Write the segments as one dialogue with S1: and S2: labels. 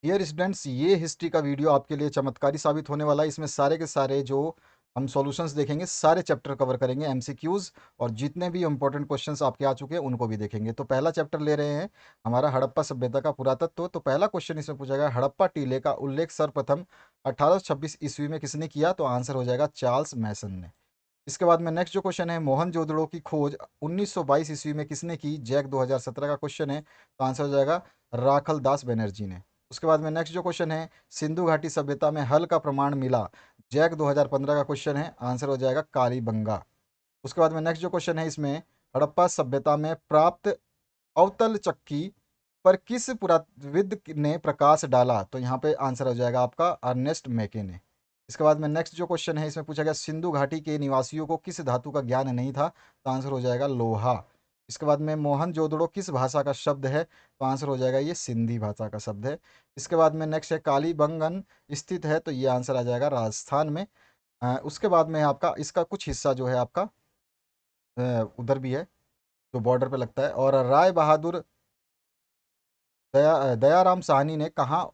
S1: Dear students, ये history का video आपके लिए चमत्कारी साबित होने वाला है। इसमें सारे के सारे जो हम सॉल्यूशंस देखेंगे, सारे चैप्टर कवर करेंगे, एमसीक्यूज और जितने भी इंपॉर्टेंट क्वेश्चंस आपके आ चुके हैं उनको भी देखेंगे। तो पहला चैप्टर ले रहे हैं हमारा हड़प्पा सभ्यता का पुरातत्व। तो पहला क्वेश्चन इसमें पूछा गया, हड़प्पा टीले का उल्लेख सर्वप्रथम 1826 ईस्वी में किसने किया? तो आंसर हो जाएगा चार्ल्स मैसन ने। इसके बाद में नेक्स्ट जो क्वेश्चन है, मोहनजोदड़ो की खोज 1922 ईस्वी में किसने की? जैक 2017 का क्वेश्चन है, तो आंसर हो जाएगा राखल दास बनर्जी ने। उसके बाद में नेक्स्ट जो क्वेश्चन है, सिंधु घाटी सभ्यता में हल का प्रमाण मिला? जैक 2015 का क्वेश्चन है, आंसर हो जाएगा कालीबंगा। उसके बाद में नेक्स्ट जो क्वेश्चन है इसमें, हड़प्पा सभ्यता में प्राप्त अवतल चक्की पर किस पुरातत्वविद ने प्रकाश डाला? तो यहाँ पे आंसर हो जाएगा आपका अर्नेस्ट मैके ने। इसके बाद में नेक्स्ट जो क्वेश्चन है इसमें पूछा गया, सिंधु घाटी के निवासियों को किस धातु का ज्ञान नहीं था? तो आंसर हो जाएगा लोहा। इसके बाद में मोहनजोदड़ो किस भाषा का शब्द है? तो आंसर हो जाएगा ये सिंधी भाषा का शब्द है। इसके बाद में नेक्स्ट है, कालीबंगन स्थित है? तो ये आंसर आ जाएगा राजस्थान में। उसके बाद में आपका इसका कुछ हिस्सा जो है आपका उधर भी है, जो बॉर्डर पे लगता है। और राय बहादुर दयाराम साहनी ने कहाँ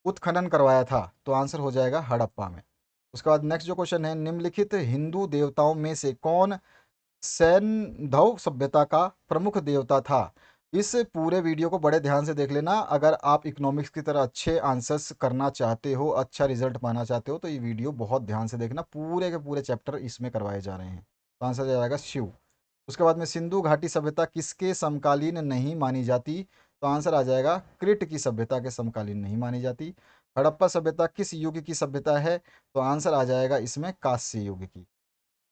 S1: उत्खनन करवाया था? तो आंसर हो जाएगा हड़प्पा में। उसके बाद नेक्स्ट जो क्वेश्चन है, निम्नलिखित हिंदू देवताओं में से कौन सैंधव सभ्यता का प्रमुख देवता था? इस पूरे वीडियो को बड़े ध्यान से देख लेना। अगर आप इकोनॉमिक्स की तरह अच्छे आंसर्स करना चाहते हो, अच्छा रिजल्ट पाना चाहते हो, तो ये वीडियो बहुत ध्यान से देखना। पूरे के पूरे चैप्टर इसमें करवाए जा रहे हैं। तो आंसर हो जाएगा शिव। उसके बाद में सिंधु घाटी सभ्यता किसके समकालीन नहीं मानी जाती? तो आंसर आ जाएगा कृत की सभ्यता के समकालीन नहीं मानी जाती। हड़प्पा सभ्यता किस युग की सभ्यता है? तो आंसर आ जाएगा इसमें कांस्य युग की।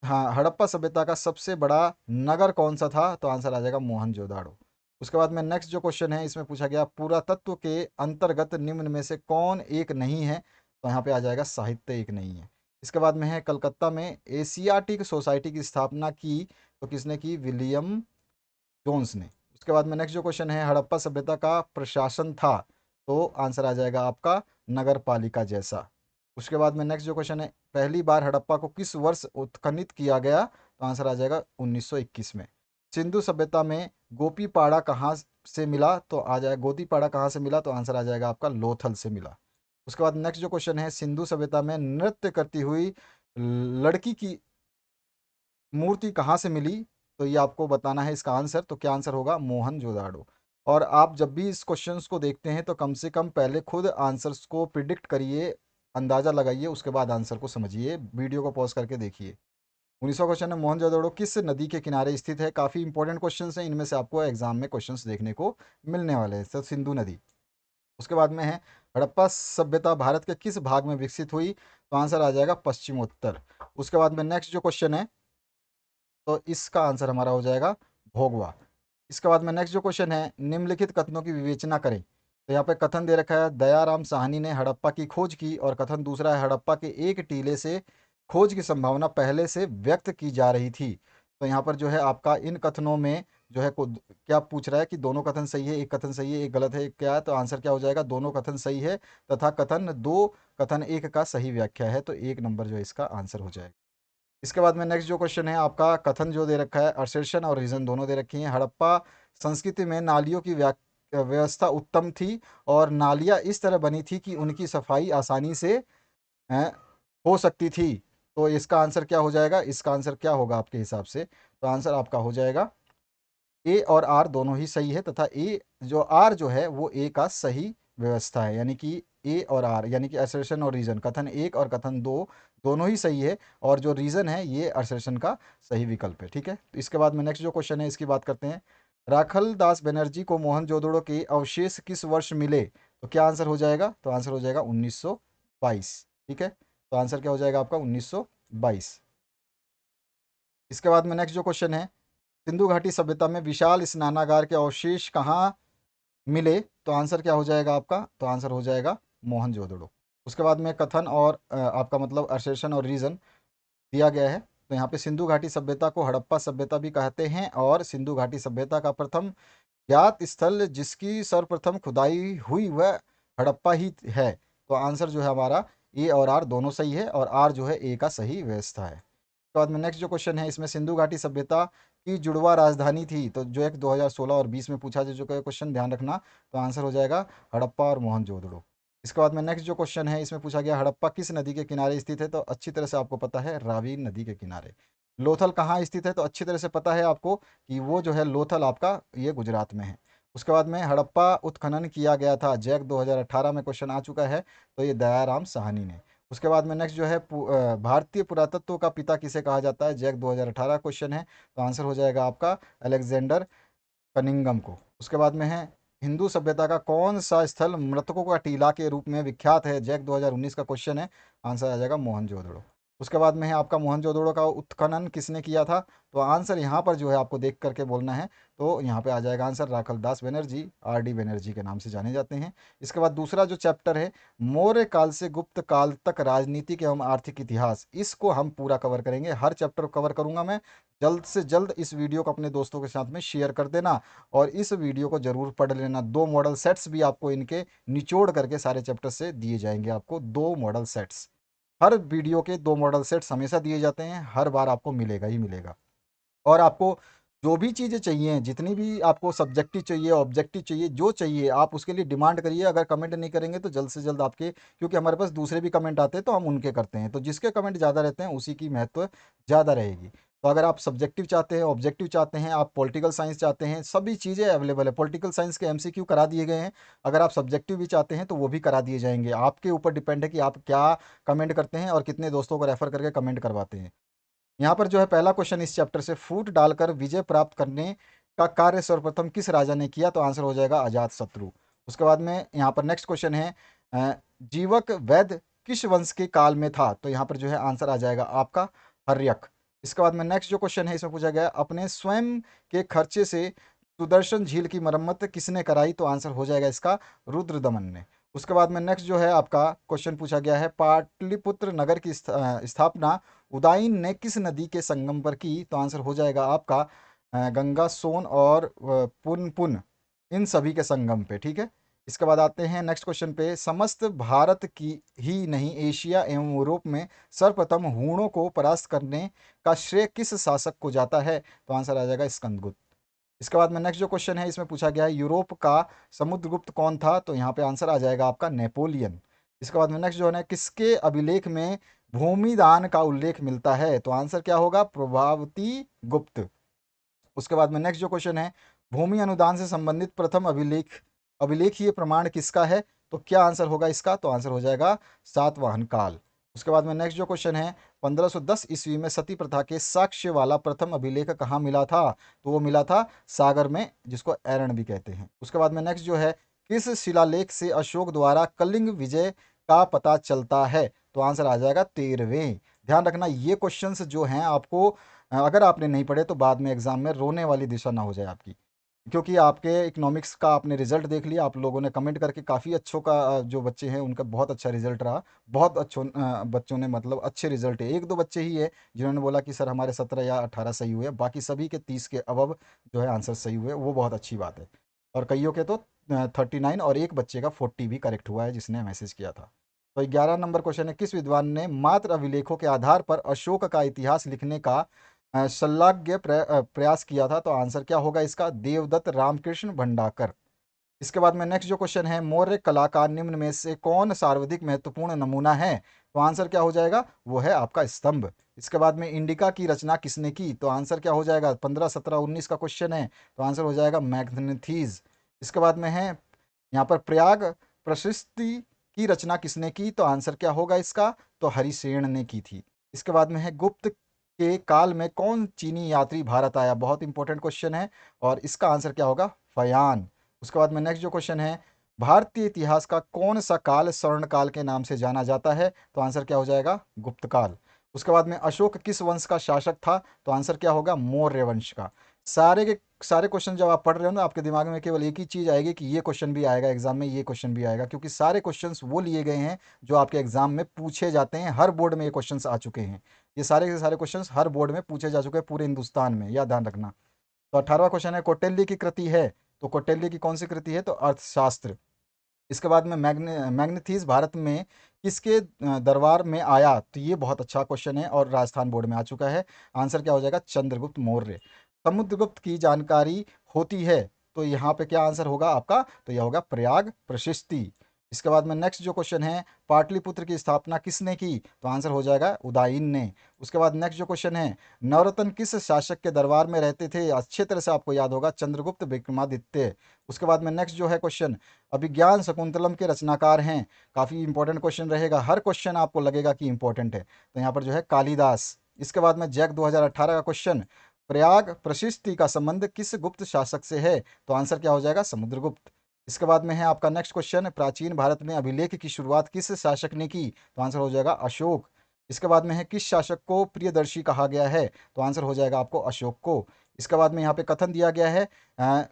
S1: हाँ, हड़प्पा सभ्यता का सबसे बड़ा नगर कौन सा था? तो आंसर आ जाएगा मोहनजोदाड़ो। उसके बाद में नेक्स्ट जो क्वेश्चन है इसमें पूछा गया, पुरातत्व के अंतर्गत निम्न में से कौन एक नहीं है? तो यहाँ पे आ जाएगा साहित्य एक नहीं है। इसके बाद में है, कलकत्ता में एशियाटिक सोसाइटी की स्थापना की? तो किसने की? विलियम जोन्स ने। उसके बाद में नेक्स्ट जो क्वेश्चन है, हड़प्पा सभ्यता का प्रशासन था? तो आंसर आ जाएगा आपका नगर पालिका जैसा। उसके बाद में नेक्स्ट जो क्वेश्चन है, पहली बार हड़प्पा को किस वर्ष उत्खनित किया गया? तो आंसर आ जाएगा 1921 में। सिंधु सभ्यता में गोपीपाड़ा कहाँ से मिला? तो आ जाएगा गोदीपाड़ा कहाँ से मिला? तो आंसर आ जाएगा आपका लोथल से मिला। उसके बाद नेक्स्ट जो क्वेश्चन है, सिंधु सभ्यता में नृत्य करती हुई लड़की की मूर्ति कहाँ से मिली? तो ये आपको बताना है इसका आंसर। तो क्या आंसर होगा? मोहनजोदाड़ो। और आप जब भी इस क्वेश्चंस को देखते हैं तो कम से कम पहले खुद आंसर्स को प्रिडिक्ट करिए, अंदाजा लगाइए, उसके बाद आंसर को समझिए। वीडियो को पॉज करके देखिए। 19वां क्वेश्चन है, मोहनजोदड़ो किस नदी के किनारे स्थित है? काफ़ी इंपॉर्टेंट क्वेश्चन हैं, इनमें से आपको एग्जाम में क्वेश्चंस देखने को मिलने वाले हैं। तो सिंधु नदी। उसके बाद में है, हड़प्पा सभ्यता भारत के किस भाग में विकसित हुई? तो आंसर आ जाएगा पश्चिमोत्तर। उसके बाद में नेक्स्ट जो क्वेश्चन है, तो इसका आंसर हमारा हो जाएगा भोगवा। इसके बाद में नेक्स्ट जो क्वेश्चन है, निम्नलिखित कथनों की विवेचना करें। तो यहाँ पे कथन दे रखा है, दयाराम साहनी ने हड़प्पा की खोज की। और कथन दूसरा है, हड़प्पा के एक टीले से खोज की संभावना पहले से व्यक्त की जा रही थी। तो यहाँ पर जो है आपका इन कथनों में जो है क्या पूछ रहा है कि दोनों कथन सही है, एक कथन सही है, एक गलत है, क्या है? तो आंसर क्या हो जाएगा? दोनों कथन सही है तथा कथन दो कथन एक का सही व्याख्या है। तो एक नंबर जो है इसका आंसर हो जाएगा। इसके बाद में नेक्स्ट जो क्वेश्चन है आपका, कथन जो दे रखा है, असर्शन और रीजन दोनों दे रखी हैं। हड़प्पा संस्कृति में नालियों की व्यवस्था उत्तम थी और नालियाँ इस तरह बनी थी कि उनकी सफाई आसानी से अ, हो सकती थी। तो इसका आंसर क्या हो जाएगा? इसका आंसर क्या होगा आपके हिसाब से? तो आंसर आपका हो जाएगा ए और आर दोनों ही सही है तथा ए जो आर जो है वो ए का सही व्यवस्था है। यानी कि ए और आर यानी कि असर्शन और रीजन, कथन एक और कथन दो दोनों ही सही है। और जो रीजन है ये असर्शन का सही विकल्प है। ठीक है, तो इसके बाद में नेक्स्ट जो क्वेश्चन है इसकी बात करते हैं। राखल दास बनर्जी को मोहनजोदड़ो के अवशेष किस वर्ष मिले? तो क्या आंसर हो जाएगा? तो आंसर हो जाएगा 1922। ठीक है, तो आंसर क्या हो जाएगा आपका? 1922। इसके बाद में नेक्स्ट जो क्वेश्चन है, सिंधु घाटी सभ्यता में विशाल स्नानागार के अवशेष कहाँ मिले? तो आंसर क्या हो जाएगा आपका? तो आंसर हो जाएगा मोहनजोदड़ो। उसके बाद में कथन और आपका मतलब असर्शन और रीजन दिया गया है। तो यहाँ पे सिंधु घाटी सभ्यता को हड़प्पा सभ्यता भी कहते हैं और सिंधु घाटी सभ्यता का प्रथम ज्ञात स्थल जिसकी सर्वप्रथम खुदाई हुई वह हड़प्पा ही है। तो आंसर जो है हमारा ए और आर दोनों सही है और आर जो है ए का सही व्यवस्था है। उसके बाद में नेक्स्ट जो क्वेश्चन है इसमें, सिंधु घाटी सभ्यता की जुड़वा राजधानी थी? तो जो एक 2016 और 20 में पूछा जा चुका है क्वेश्चन, ध्यान रखना। तो आंसर हो जाएगा हड़प्पा और मोहनजोदड़ो। इसके बाद में नेक्स्ट जो क्वेश्चन है इसमें पूछा गया हड़प्पा किस नदी के किनारे स्थित है, तो अच्छी तरह से आपको पता है रावी नदी के किनारे। लोथल कहाँ स्थित है, तो अच्छी तरह से पता है आपको कि वो जो है लोथल आपका ये गुजरात में है। उसके बाद में हड़प्पा उत्खनन किया गया था, जैक 2018 में क्वेश्चन आ चुका है, तो ये दयाराम साहनी ने। उसके बाद में नेक्स्ट जो है भारतीय पुरातत्व का पिता किसे कहा जाता है, जैक 2018 क्वेश्चन है, तो आंसर हो जाएगा आपका अलेक्जेंडर कनिंगम को। उसके बाद में है हिंदू सभ्यता का कौन सा स्थल मृतकों का टीला के रूप में विख्यात है, जैक 2019 का क्वेश्चन है, आंसर आ जाएगा मोहनजोदड़ो। उसके बाद में है आपका मोहनजोदड़ो का उत्खनन किसने किया था, तो आंसर यहाँ पर जो है आपको देख करके बोलना है, तो यहाँ पे आ जाएगा आंसर राखल दास बनर्जी, आर डी बनर्जी के नाम से जाने जाते हैं। इसके बाद दूसरा जो चैप्टर है मौर्य काल से गुप्त काल तक राजनीतिक एवं आर्थिक इतिहास, इसको हम पूरा कवर करेंगे, हर चैप्टर कवर करूंगा मैं। जल्द से जल्द इस वीडियो को अपने दोस्तों के साथ में शेयर कर देना और इस वीडियो को जरूर पढ़ लेना। 2 मॉडल सेट्स भी आपको इनके निचोड़ करके सारे चैप्टर से दिए जाएंगे, आपको 2 मॉडल सेट्स। हर वीडियो के 2 मॉडल सेट्स हमेशा दिए जाते हैं, हर बार आपको मिलेगा ही मिलेगा। और आपको जो भी चीज़ें चाहिए, जितनी भी आपको सब्जेक्टिव चाहिए, ऑब्जेक्टिव चाहिए, जो चाहिए आप उसके लिए डिमांड करिए। अगर कमेंट नहीं करेंगे तो जल्द से जल्द आपके, क्योंकि हमारे पास दूसरे भी कमेंट आते हैं तो हम उनके करते हैं, तो जिसके कमेंट ज़्यादा रहते हैं उसी की महत्व ज़्यादा रहेगी। तो अगर आप सब्जेक्टिव चाहते हैं, ऑब्जेक्टिव चाहते हैं, आप पॉलिटिकल साइंस चाहते हैं, सभी चीज़ें अवेलेबल है। पॉलिटिकल साइंस के एमसीक्यू करा दिए गए हैं। अगर आप सब्जेक्टिव भी चाहते हैं तो वो भी करा दिए जाएंगे। आपके ऊपर डिपेंड है कि आप क्या कमेंट करते हैं और कितने दोस्तों को रेफर करके कमेंट करवाते हैं। यहाँ पर जो है पहला क्वेश्चन इस चैप्टर से, फूट डालकर विजय प्राप्त करने का कार्य सर्वप्रथम किस राजा ने किया, तो आंसर हो जाएगा अजात शत्रु। उसके बाद में यहाँ पर नेक्स्ट क्वेश्चन है जीवक वैद्य किस वंश के काल में था, तो यहाँ पर जो है आंसर आ जाएगा आपका हर्यक। इसके बाद में नेक्स्ट जो क्वेश्चन है इसमें पूछा गया अपने स्वयं के खर्चे से सुदर्शन झील की मरम्मत किसने कराई, तो आंसर हो जाएगा इसका रुद्रदमन ने। उसके बाद में नेक्स्ट जो है आपका क्वेश्चन पूछा गया है पाटलिपुत्र नगर की स्थापना उदाइन ने किस नदी के संगम पर की, तो आंसर हो जाएगा आपका गंगा, सोन और पुन इन सभी के संगम पे। ठीक है। इसके बाद आते हैं नेक्स्ट क्वेश्चन पे, समस्त भारत की ही नहीं एशिया एवं यूरोप में सर्वप्रथम हूणों को परास्त करने का श्रेय किस शासक को जाता है, तो आंसर आ जाएगा स्कंदगुप्त। इसके बाद में नेक्स्ट जो क्वेश्चन है इसमें पूछा गया है यूरोप का समुद्रगुप्त कौन था, तो यहाँ पे आंसर आ जाएगा आपका नेपोलियन। इसके बाद में नेक्स्ट जो है किसके अभिलेख में भूमिदान का उल्लेख मिलता है, तो आंसर क्या होगा प्रभावती गुप्त। उसके बाद में नेक्स्ट जो क्वेश्चन है भूमि अनुदान से संबंधित प्रथम अभिलेखीय प्रमाण किसका है, तो क्या आंसर होगा इसका, तो आंसर हो जाएगा सातवाहन काल। उसके बाद में नेक्स्ट जो क्वेश्चन है 1510 ईस्वी में सती प्रथा के साक्ष्य वाला प्रथम अभिलेख कहाँ मिला था, तो वो मिला था सागर में, जिसको एरण भी कहते हैं। उसके बाद में नेक्स्ट जो है किस शिलालेख से अशोक द्वारा कलिंग विजय का पता चलता है, तो आंसर आ जाएगा 13वें। ध्यान रखना ये क्वेश्चंस जो हैं आपको अगर आपने नहीं पढ़े तो बाद में एग्जाम में रोने वाली दिशा ना हो जाए आपकी, क्योंकि आपके इकोनॉमिक्स का आपने रिजल्ट देख लिया, आप लोगों ने कमेंट करके काफ़ी अच्छों का जो बच्चे हैं उनका बहुत अच्छा रिजल्ट रहा। बहुत अच्छों बच्चों ने मतलब अच्छे रिजल्ट है, 1-2 बच्चे ही है जिन्होंने बोला कि सर हमारे 17 या 18 सही हुए, बाकी सभी के 30 के अबव जो है आंसर सही हुए, वो बहुत अच्छी बात है। और कईयों के तो 39 और एक बच्चे का 40 भी करेक्ट हुआ है जिसने मैसेज किया था। तो 11 नंबर क्वेश्चन है किस विद्वान ने मात्र अभिलेखों के आधार पर अशोक का इतिहास लिखने का शल्लाग्य प्रयास किया था, तो आंसर क्या होगा इसका देवदत्त रामकृष्ण भंडाकर। इसके बाद में नेक्स्ट जो क्वेश्चन है मौर्य कला का निम्न में से कौन सर्वाधिक महत्वपूर्ण नमूना है, तो आंसर क्या हो जाएगा वो है आपका स्तंभ। इसके बाद में इंडिका की रचना किसने की, तो आंसर क्या हो जाएगा 15, 17, 19 का क्वेश्चन है, तो आंसर हो जाएगा मैग्नेथीज। इसके बाद में है यहाँ पर प्रयाग प्रशस्ति की रचना किसने की, तो आंसर क्या होगा इसका, तो हरिसेन ने की थी। इसके बाद में है गुप्त के काल में कौन चीनी यात्री भारत आया, बहुत इंपॉर्टेंट क्वेश्चन है, और इसका आंसर क्या होगा फयान। उसके बाद में नेक्स्ट जो क्वेश्चन है भारतीय इतिहास का कौन सा काल स्वर्ण काल के नाम से जाना जाता है, तो आंसर क्या हो जाएगा गुप्त काल। उसके बाद में अशोक किस वंश का शासक था, तो आंसर क्या होगा मौर्य वंश का। सारे के सारे क्वेश्चन जब आप पढ़ रहे हो ना आपके दिमाग में केवल एक ही चीज़ आएगी कि ये क्वेश्चन भी आएगा एग्जाम में, ये क्वेश्चन भी आएगा, क्योंकि सारे क्वेश्चंस वो लिए गए हैं जो आपके एग्जाम में पूछे जाते हैं। हर बोर्ड में ये क्वेश्चंस आ चुके हैं, ये सारे के सारे क्वेश्चंस हर बोर्ड में पूछे जा चुके हैं पूरे हिंदुस्तान में, यह ध्यान रखना। तो 18वां क्वेश्चन है कौटिल्य की कृति है, तो कौटिल्य की कौन सी कृति है, तो अर्थशास्त्र। इसके बाद में मैग्नेथीज भारत में किसके दरबार में आया, तो ये बहुत अच्छा क्वेश्चन है और राजस्थान बोर्ड में आ चुका है। आंसर क्या हो जाएगा चंद्रगुप्त मौर्य। समुद्रगुप्त की जानकारी होती है, तो यहाँ पे क्या आंसर होगा आपका, तो यह होगा प्रयाग प्रशस्ति। इसके बाद में नेक्स्ट जो क्वेश्चन है, पाटलिपुत्र की स्थापना किसने की? तो आंसर हो जाएगा उदायन ने। उसके बाद नेक्स्ट जो क्वेश्चन है, नवरत्न किस शासक के दरबार में रहते थे? अच्छे तरह से आपको याद होगा, चंद्रगुप्त विक्रमादित्य। उसके बाद में नेक्स्ट जो है क्वेश्चन, अभिज्ञान शकुंतलम के रचनाकार हैं। काफी इंपॉर्टेंट क्वेश्चन रहेगा, हर क्वेश्चन आपको लगेगा कि इंपॉर्टेंट है, तो यहाँ पर जो है कालिदास। इसके बाद में जैक 2018 का क्वेश्चन, प्रयाग प्रशिस्ति का संबंध किस गुप्त शासक से है? तो आंसर क्या हो जाएगा? समुद्रगुप्त। इसके बाद में है आपका नेक्स्ट क्वेश्चन, प्राचीन भारत में अभिलेख की शुरुआत किस शासक ने की? तो आंसर हो जाएगा अशोक। इसके बाद में है, किस शासक को प्रियदर्शी कहा गया है? तो आंसर हो जाएगा आपको अशोक को। इसके बाद में यहाँ पे कथन दिया गया है,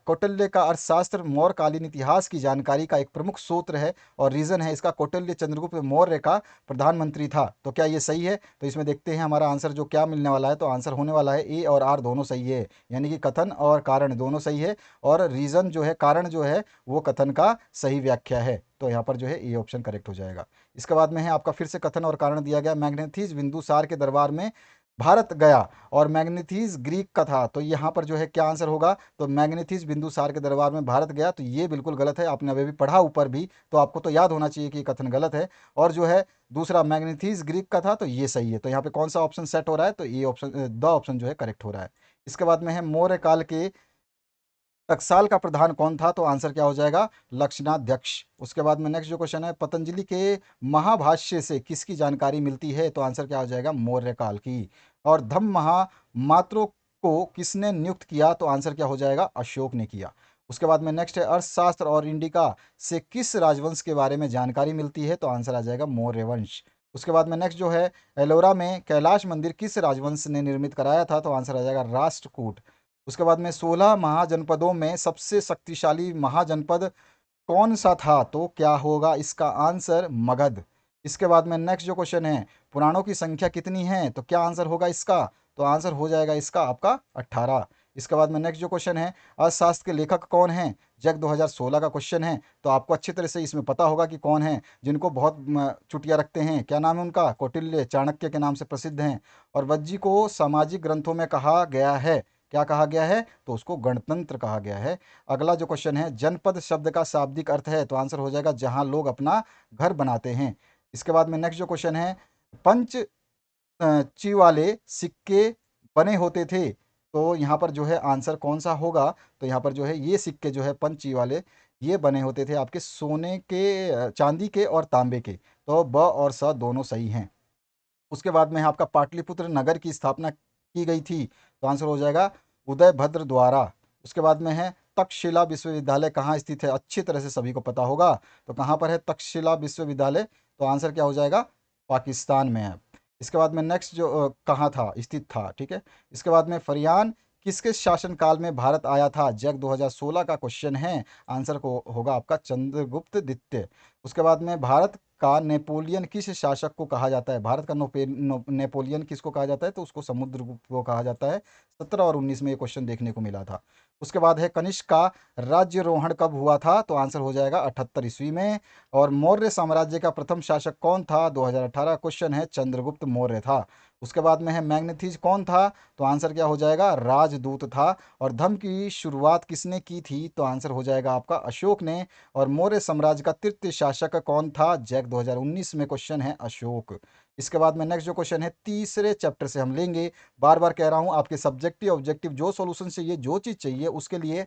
S1: कौटिल्य का अर्थशास्त्र मौर्यकालीन इतिहास की जानकारी का एक प्रमुख स्रोत है और रीजन है इसका, कौटिल्य चंद्रगुप्त मौर्य का प्रधानमंत्री था। तो क्या ये सही है? तो इसमें देखते हैं हमारा आंसर जो क्या मिलने वाला है। तो आंसर होने वाला है ए और आर दोनों सही है, यानी कि कथन और कारण दोनों सही है, और रीजन जो है, कारण जो है, वो कथन का सही व्याख्या है। तो यहाँ पर जो है ए ऑप्शन करेक्ट हो जाएगा। इसके बाद में है आपका फिर से कथन और कारण दिया गया, मैग्नेथीज बिंदुसार के दरबार में भारत गया, और मैग्नेथीज ग्रीक का था। तो यहाँ पर जो है क्या आंसर होगा? तो मैग्नेथीज बिंदुसार के दरबार में भारत गया, तो ये बिल्कुल गलत है। आपने अभी भी पढ़ा ऊपर भी, तो आपको तो याद होना चाहिए कि ये कथन गलत है। और जो है दूसरा मैग्नेथीज ग्रीक का था, तो ये सही है। तो यहाँ पे कौन सा ऑप्शन सेट हो रहा है? तो ये ऑप्शन, द ऑप्शन जो है करेक्ट हो रहा है। इसके बाद में है, मौर्य काल के टकसाल का प्रधान कौन था? तो आंसर क्या हो जाएगा? लक्षणाध्यक्ष। उसके बाद में नेक्स्ट जो क्वेश्चन है, पतंजलि के महाभाष्य से किसकी जानकारी मिलती है? तो आंसर क्या हो जाएगा? मौर्य काल की। और धम्म महामात्रों को किसने नियुक्त किया? तो आंसर क्या हो जाएगा? अशोक ने किया। उसके बाद में नेक्स्ट है, अर्थशास्त्र और इंडिका से किस राजवंश के बारे में जानकारी मिलती है? तो आंसर आ जाएगा मौर्य वंश। उसके बाद में नेक्स्ट जो है, एलोरा में कैलाश मंदिर किस राजवंश ने निर्मित कराया था? तो आंसर आ जाएगा राष्ट्रकूट। उसके बाद में 16 महाजनपदों में सबसे शक्तिशाली महाजनपद कौन सा था? तो क्या होगा इसका आंसर? मगध। इसके बाद में नेक्स्ट जो क्वेश्चन है, पुराणों की संख्या कितनी है? तो क्या आंसर होगा इसका? तो आंसर हो जाएगा इसका आपका 18। इसके बाद में नेक्स्ट जो क्वेश्चन है, अर्थशास्त्र के लेखक कौन हैं? जैक 2016 का क्वेश्चन है, तो आपको अच्छी तरह से इसमें पता होगा कि कौन है, जिनको बहुत चुटिया रखते हैं। क्या नाम है उनका? कौटिल्य, चाणक्य के नाम से प्रसिद्ध हैं। और वज्जी को सामाजिक ग्रंथों में कहा गया है, क्या कहा गया है? तो उसको गणतंत्र कहा गया है। अगला जो क्वेश्चन है, जनपद शब्द का शाब्दिक अर्थ है, तो आंसर हो जाएगा जहां लोग अपना घर बनाते हैं। इसके बाद में नेक्स्ट जो क्वेश्चन है, पंच ची वाले सिक्के बने होते थे, तो यहाँ पर जो है आंसर कौन सा होगा? तो यहाँ पर जो है ये सिक्के जो है पंच ची वाले, ये बने होते थे आपके सोने के, चांदी के और तांबे के। तो ब और स दोनों सही हैं। उसके बाद में है आपका, पाटलिपुत्र नगर की स्थापना की गई थी, तो आंसर हो जाएगा उदयभद्र द्वारा। उसके बाद में है, तक्षशिला विश्वविद्यालय कहाँ स्थित है? अच्छी तरह से सभी को पता होगा, तो कहाँ पर है तक्षशिला विश्वविद्यालय? तो आंसर क्या हो जाएगा? पाकिस्तान में है। इसके बाद में नेक्स्ट जो कहाँ था, स्थित था, ठीक है। इसके बाद में, फरियान किसके शासनकाल में भारत आया था? जैक 2016 का क्वेश्चन है, आंसर को होगा आपका चंद्रगुप्त द्वितीय। उसके बाद में, भारत का नेपोलियन किस शासक को कहा जाता है? भारत का नेपोलियन किसको कहा जाता है? तो उसको समुद्रगुप्त को कहा जाता है। 17 और 19 में ये क्वेश्चन देखने को मिला था। उसके बाद है, कनिष्क का राज्यरोहण कब हुआ था? तो आंसर हो जाएगा 78 ईस्वी में। और मौर्य साम्राज्य का प्रथम शासक कौन था? 2018 क्वेश्चन है, चंद्रगुप्त मौर्य था। उसके बाद में है, मैग्नेथीज कौन था? तो आंसर क्या हो जाएगा? राजदूत था। और धर्म की शुरुआत किसने की थी? तो आंसर हो जाएगा आपका अशोक ने। और मौर्य साम्राज्य का तृतीय शासक कौन था? जैक 2019 में क्वेश्चन है, अशोक। इसके बाद में नेक्स्ट जो क्वेश्चन है, तीसरे चैप्टर से हम लेंगे। बार बार कह रहा हूं, आपके सब्जेक्टिव ऑब्जेक्टिव जो सॉल्यूशन चाहिए, जो चीज़ चाहिए, उसके लिए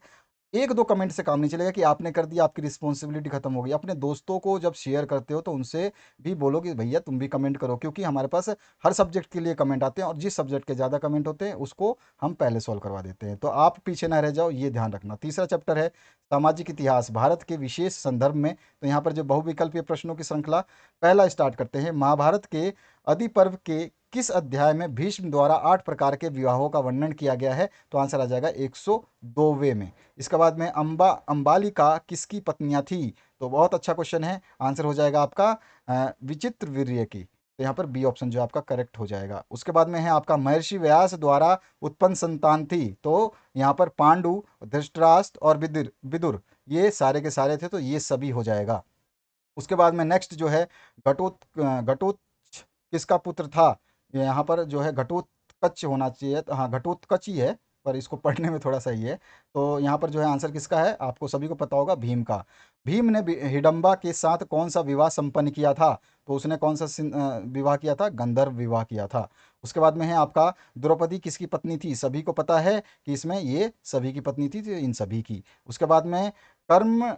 S1: एक दो कमेंट से काम नहीं चलेगा कि आपने कर दिया, आपकी रिस्पॉन्सिबिलिटी खत्म हो गई। अपने दोस्तों को जब शेयर करते हो तो उनसे भी बोलो कि भैया तुम भी कमेंट करो, क्योंकि हमारे पास हर सब्जेक्ट के लिए कमेंट आते हैं, और जिस सब्जेक्ट के ज़्यादा कमेंट होते हैं उसको हम पहले सॉल्व करवा देते हैं। तो आप पीछे ना रह जाओ, ये ध्यान रखना। तीसरा चैप्टर है, सामाजिक इतिहास भारत के विशेष संदर्भ में। तो यहाँ पर जो बहुविकल्पीय प्रश्नों की श्रृंखला, पहला स्टार्ट करते हैं। महाभारत के आदि पर्व के किस अध्याय में भीष्म द्वारा 8 प्रकार के विवाहों का वर्णन किया गया है? तो आंसर आ जाएगा 102वें में। इसके बाद में, अंबालिका किसकी पत्नियां थी? तो बहुत अच्छा क्वेश्चन है, आंसर हो जाएगा आपका विचित्र वीर्य की। तो यहाँ पर बी ऑप्शन जो आपका करेक्ट हो जाएगा। उसके बाद में है आपका, महर्षि व्यास द्वारा उत्पन्न संतान थी, तो यहाँ पर पांडु, धृतराष्ट्र और विदुर विदुर ये सारे के सारे थे, तो ये सभी हो जाएगा। उसके बाद में नेक्स्ट जो है, घटोत्कच किसका पुत्र था? यहाँ पर जो है घटोत्कच होना चाहिए, हाँ घटोत्कच ही है, पर इसको पढ़ने में थोड़ा सा ही है। तो यहाँ पर जो है आंसर किसका है, आपको सभी को पता होगा, भीम का। भीम ने हिडम्बा के साथ कौन सा विवाह संपन्न किया था? तो उसने कौन सा विवाह किया था? गंधर्व विवाह किया था। उसके बाद में है आपका, द्रौपदी किसकी पत्नी थी? सभी को पता है कि इसमें ये सभी की पत्नी थी, तो इन सभी की। उसके बाद में कर्म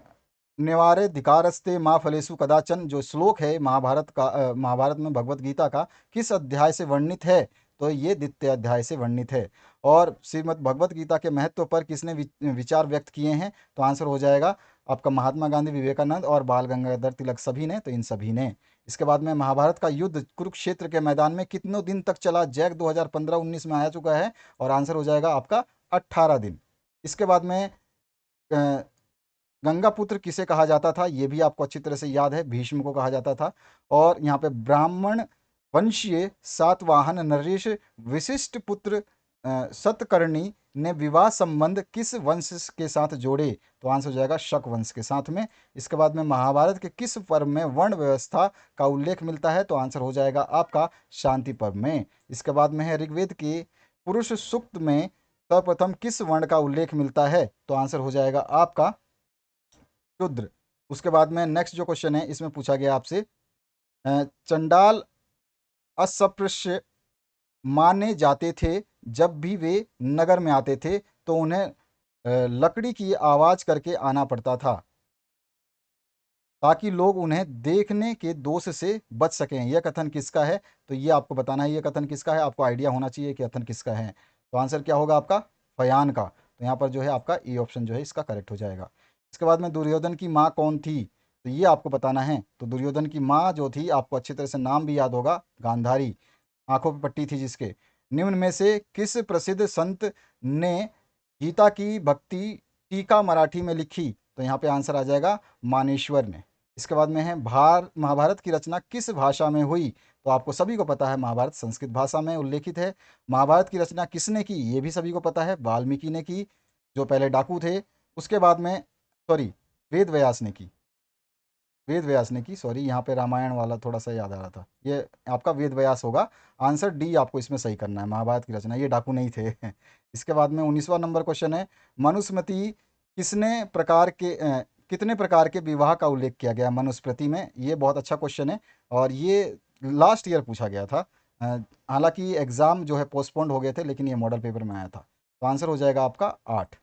S1: निवारे धिकारस्ते माँ फलेषु कदाचन, जो श्लोक है महाभारत का, महाभारत में भगवत गीता का किस अध्याय से वर्णित है? तो ये द्वितीय अध्याय से वर्णित है। और श्रीमद् भगवत गीता के महत्व पर किसने विचार व्यक्त किए हैं? तो आंसर हो जाएगा आपका महात्मा गांधी, विवेकानंद और बाल गंगाधर तिलक, सभी ने, तो इन सभी ने। इसके बाद में महाभारत का युद्ध कुरुक्षेत्र के मैदान में कितनों दिन तक चला? जैक 2015-19 में आ चुका है, और आंसर हो जाएगा आपका 18 दिन। इसके बाद में गंगा पुत्र किसे कहा जाता था? ये भी आपको अच्छी तरह से याद है, भीष्म को कहा जाता था। और यहाँ पे ब्राह्मण वंशीय सातवाहन नरेश विशिष्ट पुत्र सतकर्णी ने विवाह संबंध किस वंश के साथ जोड़े? तो आंसर हो जाएगा शक वंश के साथ में। इसके बाद में महाभारत के किस पर्व में वर्ण व्यवस्था का उल्लेख मिलता है? तो आंसर हो जाएगा आपका शांति पर्व में। इसके बाद में है ऋग्वेद के पुरुष सूक्त में सर्वप्रथम किस वर्ण का उल्लेख मिलता है? तो आंसर हो जाएगा आपका शूद्र। उसके बाद में नेक्स्ट जो क्वेश्चन है, इसमें पूछा गया आपसे, चंडाल अस्पृश्य माने जाते थे जब भी वे नगर में आते थे, तो उन्हें लकड़ी की आवाज करके आना पड़ता था ताकि लोग उन्हें देखने के दोष से बच सकें। यह कथन किसका है? तो ये आपको बताना है, ये कथन किसका है, आपको आइडिया होना चाहिए कि कथन किसका है। तो आंसर क्या होगा आपका? फयान का। तो यहाँ पर जो है आपका ए ऑप्शन जो है इसका करेक्ट हो जाएगा। इसके बाद में दुर्योधन की माँ कौन थी? तो ये आपको बताना है। तो दुर्योधन की माँ जो थी, आपको अच्छी तरह से नाम भी याद होगा, गांधारी, आंखों पर पट्टी थी जिसके। निम्न में से किस प्रसिद्ध संत ने गीता की भक्ति टीका मराठी में लिखी? तो यहाँ पे आंसर आ जाएगा मानेश्वर ने। इसके बाद में है महाभारत की रचना किस भाषा में हुई? तो आपको सभी को पता है महाभारत संस्कृत भाषा में उल्लेखित है। महाभारत की रचना किसने की? ये भी सभी को पता है, वाल्मीकि ने की, जो पहले डाकू थे। उसके बाद में, सॉरी, वेद व्यास ने की, वेद व्यास ने की, सॉरी, यहाँ पे रामायण वाला थोड़ा सा याद आ रहा था, ये आपका वेद व्यास होगा। आंसर डी आपको इसमें सही करना है, महाभारत की रचना, ये डाकू नहीं थे। इसके बाद में 19वां नंबर क्वेश्चन है, मनुस्मृति किसने प्रकार के कितने प्रकार के विवाह का उल्लेख किया गया मनुस्मृति में? ये बहुत अच्छा क्वेश्चन है, और ये लास्ट ईयर पूछा गया था। हालांकि एग्ज़ाम जो है पोस्टपोन्ड हो गए थे, लेकिन ये मॉडल पेपर में आया था। तो आंसर हो जाएगा आपका 8।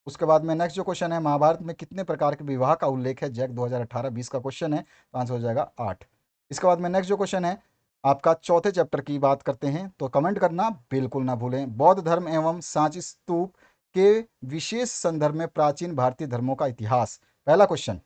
S1: उसके बाद में नेक्स्ट जो क्वेश्चन है, महाभारत में कितने प्रकार के विवाह का उल्लेख है? जैक 2018-20 का क्वेश्चन है, तो आंसर हो जाएगा 8। इसके बाद में नेक्स्ट जो क्वेश्चन है, आपका चौथे चैप्टर की बात करते हैं, तो कमेंट करना बिल्कुल ना भूलें। बौद्ध धर्म एवं सांची स्तूप के विशेष संदर्भ में प्राचीन भारतीय धर्मों का इतिहास। पहला क्वेश्चन,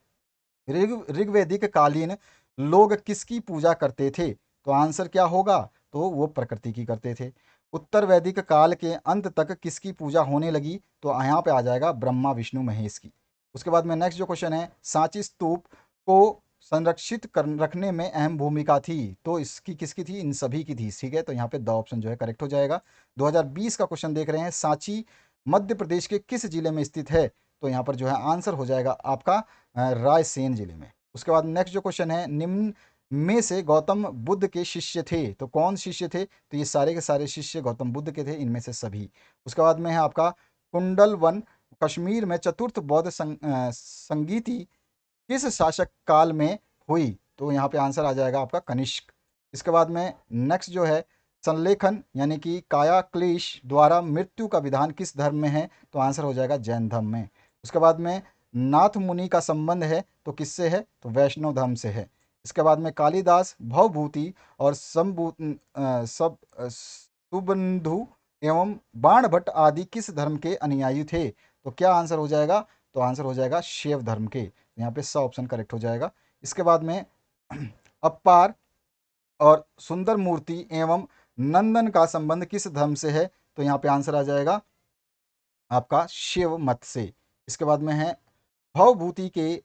S1: ऋग्वैदिक कालीन लोग किसकी पूजा करते थे? तो आंसर क्या होगा? तो वो प्रकृति की करते थे। उत्तर वैदिक काल के अंत तक किसकी पूजा होने लगी? तो यहाँ पे आ जाएगा ब्रह्मा विष्णु महेश की। उसके बाद में नेक्स्ट जो क्वेश्चन है, सांची स्तूप को संरक्षित कर रखने में अहम भूमिका थी, तो इसकी किसकी थी? इन सभी की थी। ठीक है, तो यहाँ पे द ऑप्शन जो है करेक्ट हो जाएगा। 2020 का क्वेश्चन देख रहे हैं, सांची मध्य प्रदेश के किस जिले में स्थित है? तो यहाँ पर जो है आंसर हो जाएगा आपका रायसेन जिले में। उसके बाद नेक्स्ट जो क्वेश्चन है, निम्न में से गौतम बुद्ध के शिष्य थे, तो कौन शिष्य थे? तो ये सारे के सारे शिष्य गौतम बुद्ध के थे, इनमें से सभी। उसके बाद में है आपका कुंडलवन कश्मीर में चतुर्थ बौद्ध संगीति किस शासक काल में हुई? तो यहाँ पे आंसर आ जाएगा आपका कनिष्क। इसके बाद में नेक्स्ट जो है, संलेखन यानी कि काया क्लेश द्वारा मृत्यु का विधान किस धर्म में है? तो आंसर हो जाएगा जैन धर्म में। उसके बाद में नाथ मुनि का संबंध है, तो किससे है? तो वैष्णव धर्म से है। इसके बाद में कालिदास, भवभूति और सुबंधु एवं बाणभट्ट आदि किस धर्म के अनुयायी थे? तो क्या आंसर हो जाएगा? तो आंसर हो जाएगा शैव धर्म के। यहाँ पे स ऑप्शन करेक्ट हो जाएगा। इसके बाद में अपार और सुंदर मूर्ति एवं नंदन का संबंध किस धर्म से है? तो यहाँ पे आंसर आ जाएगा आपका शिव मत से। इसके बाद में है भवभूति के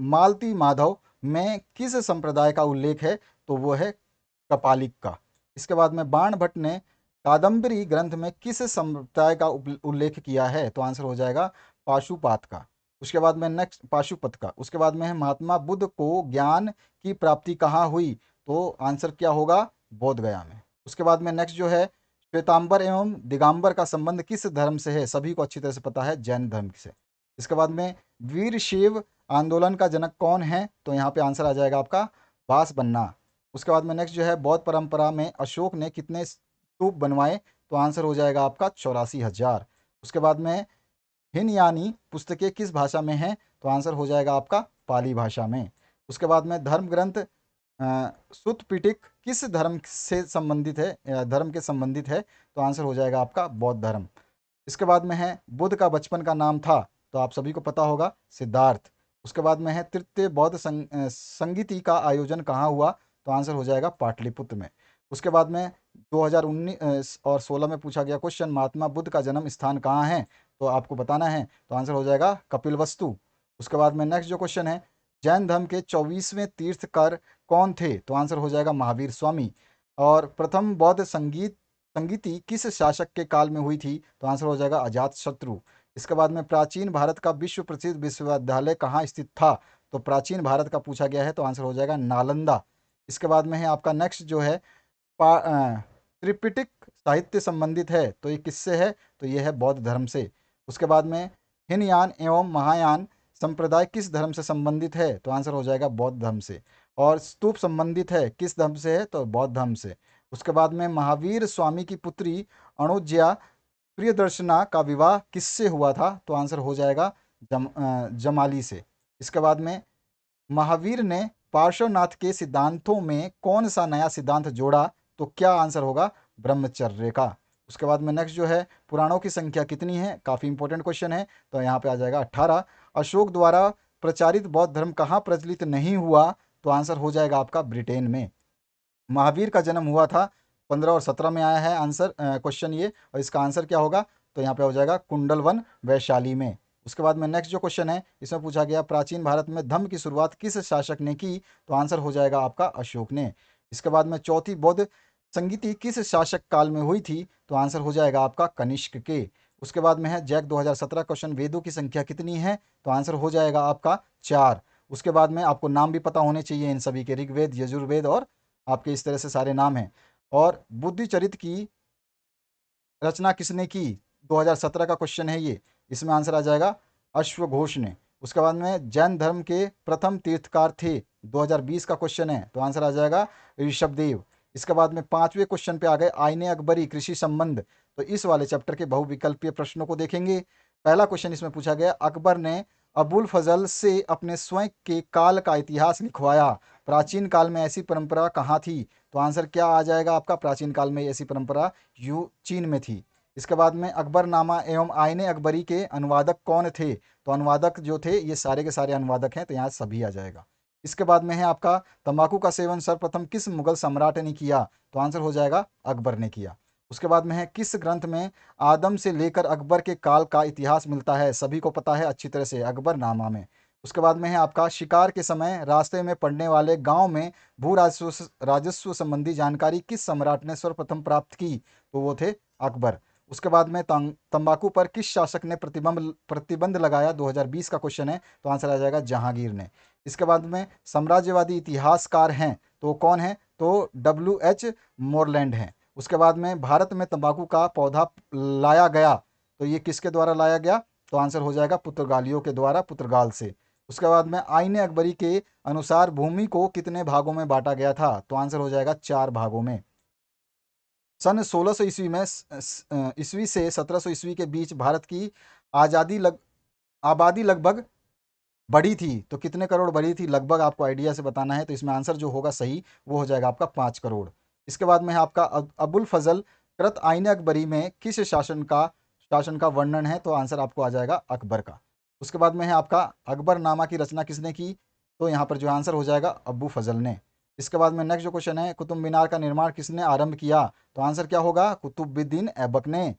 S1: मालती माधव में किस संप्रदाय का उल्लेख है? तो वो है कपालिक का। इसके बाद में बाणभट्ट ने कादम्बरी ग्रंथ में किस संप्रदाय का उल्लेख किया है? तो आंसर हो जाएगा पाशुपात का। उसके बाद में नेक्स्ट पाशुपत का। उसके बाद में है महात्मा बुद्ध को ज्ञान की प्राप्ति कहाँ हुई? तो आंसर क्या होगा? बोध गया में। उसके बाद में नेक्स्ट जो है, श्वेतांबर एवं दिगंबर का संबंध किस धर्म से है? सभी को अच्छी तरह से पता है, जैन धर्म से। इसके बाद में वीरशैव आंदोलन का जनक कौन है? तो यहाँ पे आंसर आ जाएगा आपका बासबन्ना। उसके बाद में नेक्स्ट जो है, बौद्ध परंपरा में अशोक ने कितने स्तूप बनवाए? तो आंसर हो जाएगा आपका 84,000। उसके बाद में हिनयानी पुस्तकें किस भाषा में हैं? तो आंसर हो जाएगा आपका पाली भाषा में। उसके बाद में धर्म ग्रंथ सुत्त पिटक किस धर्म से संबंधित है, धर्म के संबंधित है? तो आंसर हो जाएगा आपका बौद्ध धर्म। इसके बाद में है बुद्ध का बचपन का नाम था? तो आप सभी को पता होगा, सिद्धार्थ। उसके बाद में है तृतीय बौद्ध संगीति का आयोजन कहाँ हुआ? तो आंसर हो जाएगा पाटलिपुत्र में। उसके बाद में 2019 और 16 में पूछा गया क्वेश्चन, महात्मा बुद्ध का जन्म स्थान कहाँ है? तो आपको बताना है, तो आंसर हो जाएगा कपिलवस्तु। उसके बाद में नेक्स्ट जो क्वेश्चन है, जैन धर्म के 24वें तीर्थकर कौन थे? तो आंसर हो जाएगा महावीर स्वामी। और प्रथम बौद्ध संगीति किस शासक के काल में हुई थी? तो आंसर हो जाएगा अजातशत्रु। इसके बाद में प्राचीन भारत का विश्व प्रसिद्ध विश्वविद्यालय कहाँ स्थित था? तो प्राचीन भारत का पूछा गया है, तो आंसर हो जाएगा नालंदा। इसके बाद में है आपका नेक्स्ट जो है, त्रिपिटक साहित्य संबंधित है, तो ये किससे है? तो ये है बौद्ध धर्म से। उसके बाद में हिनयान एवं महायान संप्रदाय किस धर्म से संबंधित है? तो आंसर हो जाएगा बौद्ध धर्म से। और स्तूप संबंधित है किस धर्म से है? तो बौद्ध धर्म से। उसके बाद में महावीर स्वामी की पुत्री अणुज्या प्रियदर्शना का विवाह किससे हुआ था? तो आंसर हो जाएगा जमाली से। इसके बाद में महावीर ने पार्श्वनाथ के सिद्धांतों में कौन सा नया सिद्धांत जोड़ा? तो क्या आंसर होगा? ब्रह्मचर्य का। उसके बाद में नेक्स्ट जो है, पुराणों की संख्या कितनी है? काफ़ी इंपॉर्टेंट क्वेश्चन है, तो यहाँ पे आ जाएगा 18। अशोक द्वारा प्रचारित बौद्ध धर्म कहाँ प्रचलित नहीं हुआ? तो आंसर हो जाएगा आपका ब्रिटेन में। महावीर का जन्म हुआ था 15 और 17 में आया है आंसर क्वेश्चन ये, और इसका आंसर क्या होगा? तो यहाँ पे हो जाएगा कुंडलवन वैशाली में। उसके बाद में नेक्स्ट जो क्वेश्चन है, इसमें पूछा गया प्राचीन भारत में धम्म की शुरुआत किस शासक ने की? तो आंसर हो जाएगा आपका अशोक ने। इसके बाद में चौथी बौद्ध संगीति किस शासक काल में हुई थी? तो आंसर हो जाएगा आपका कनिष्क के। उसके बाद में है जैक 2017 क्वेश्चन, वेदों की संख्या कितनी है? तो आंसर हो जाएगा आपका 4। उसके बाद में आपको नाम भी पता होने चाहिए इन सभी के, ऋग्वेद, यजुर्वेद और आपके इस तरह से सारे नाम हैं। और बुद्धिचरित की रचना किसने की? 2017 का क्वेश्चन है ये, इसमें आंसर आ जाएगा अश्वघोष ने। उसके बाद में जैन धर्म के प्रथम तीर्थकार थे, 2020 का क्वेश्चन है, तो आंसर आ जाएगा ऋषभदेव। इसके बाद में 5वें क्वेश्चन पे आ गए, आईने अकबरी कृषि संबंध। तो इस वाले चैप्टर के बहुविकल्पीय प्रश्नों को देखेंगे। पहला क्वेश्चन इसमें पूछा गया, अकबर ने अबुल फजल से अपने स्वयं के काल का इतिहास लिखवाया, प्राचीन काल में ऐसी परंपरा कहाँ थी? तो आंसर क्या आ जाएगा आपका? प्राचीन काल में ऐसी परंपरा चीन में थी। इसके बाद में अकबरनामा एवं आईने अकबरी के अनुवादक कौन थे? तो अनुवादक जो थे ये सारे के सारे अनुवादक हैं, तो यहाँ सभी आ जाएगा। इसके बाद में है आपका तंबाकू का सेवन सर्वप्रथम किस मुगल सम्राट ने किया? तो आंसर हो जाएगा अकबर ने किया। उसके बाद में है किस ग्रंथ में आदम से लेकर अकबर के काल का इतिहास मिलता है? सभी को पता है अच्छी तरह से, अकबरनामा में। उसके बाद में है आपका शिकार के समय रास्ते में पड़ने वाले गांव में भू राजस्व संबंधी जानकारी किस सम्राट ने सर्वप्रथम प्राप्त की? तो वो थे अकबर। उसके बाद में तंबाकू पर किस शासक ने प्रतिबंध लगाया? 2020 का क्वेश्चन है, तो आंसर आ जाएगा जहांगीर ने। इसके बाद में साम्राज्यवादी इतिहासकार हैं, तो कौन है? तो WH मोरलैंड हैं। उसके बाद में भारत में तंबाकू का पौधा लाया गया, तो ये किसके द्वारा लाया गया? तो आंसर हो जाएगा पुर्तगालियों के द्वारा, पुर्तगाल से। उसके बाद में आईने अकबरी के अनुसार भूमि को कितने भागों में बांटा गया था? तो आंसर हो जाएगा 4 भागों में। सन 1600 ईस्वी में ईस्वी से 1700 ईस्वी के बीच भारत की आबादी लगभग बढ़ी थी, तो कितने करोड़ बढ़ी थी लगभग आपको आइडिया से बताना है, तो इसमें आंसर जो होगा सही वो हो जाएगा आपका 5 करोड़। इसके बाद में है आपका अबुल फजल कृत आईने अकबरी में किस शासन का वर्णन है? तो आंसर आपको आ जाएगा अकबर का। उसके बाद में है आपका अकबरनामा की रचना किसने की? तो यहाँ पर जो आंसर हो जाएगा अबू फजल ने। इसके बाद में नेक्स्ट जो क्वेश्चन है, कुतुब मीनार का निर्माण किसने आरंभ किया? तो आंसर क्या होगा? कुतुबुद्दीन ऐबक ने।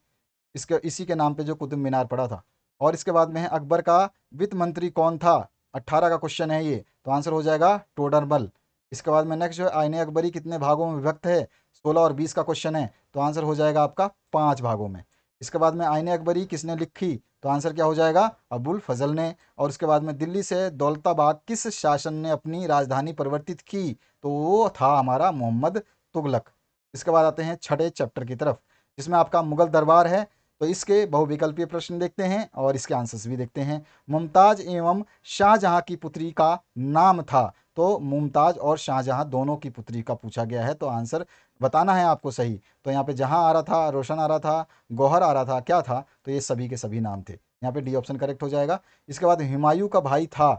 S1: इसके इसी के नाम पे जो कुतुब मीनार पड़ा था। और इसके बाद में है अकबर का वित्त मंत्री कौन था? 18 का क्वेश्चन है ये, तो आंसर हो जाएगा टोडरमल। इसके बाद में नेक्स्ट जो है, आईने अकबरी कितने भागों में विभक्त है? 16 और 20 का क्वेश्चन है, तो आंसर हो जाएगा आपका 5 भागों में। इसके बाद में आईने अकबरी किसने लिखी? तो आंसर क्या हो जाएगा? अबुल फजल ने। और उसके बाद में दिल्ली से दौलताबाद किस शासन ने अपनी राजधानी परिवर्तित की? तो वो था हमारा मोहम्मद तुगलक। इसके बाद आते हैं छठे चैप्टर की तरफ। जिसमें आपका मुगल दरबार है। तो इसके बहुविकल्पीय प्रश्न देखते हैं और इसके आंसर्स भी देखते हैं। मुमताज एवं शाहजहां की पुत्री का नाम था। तो मुमताज और शाहजहां दोनों की पुत्री का पूछा गया है, तो आंसर बताना है आपको सही। तो यहाँ पे जहां आ रहा था, रोशन आ रहा था, गौहर आ रहा था, क्या था, तो ये सभी के सभी नाम थे। यहाँ पे डी ऑप्शन करेक्ट हो जाएगा। इसके बाद हुमायूं का भाई था,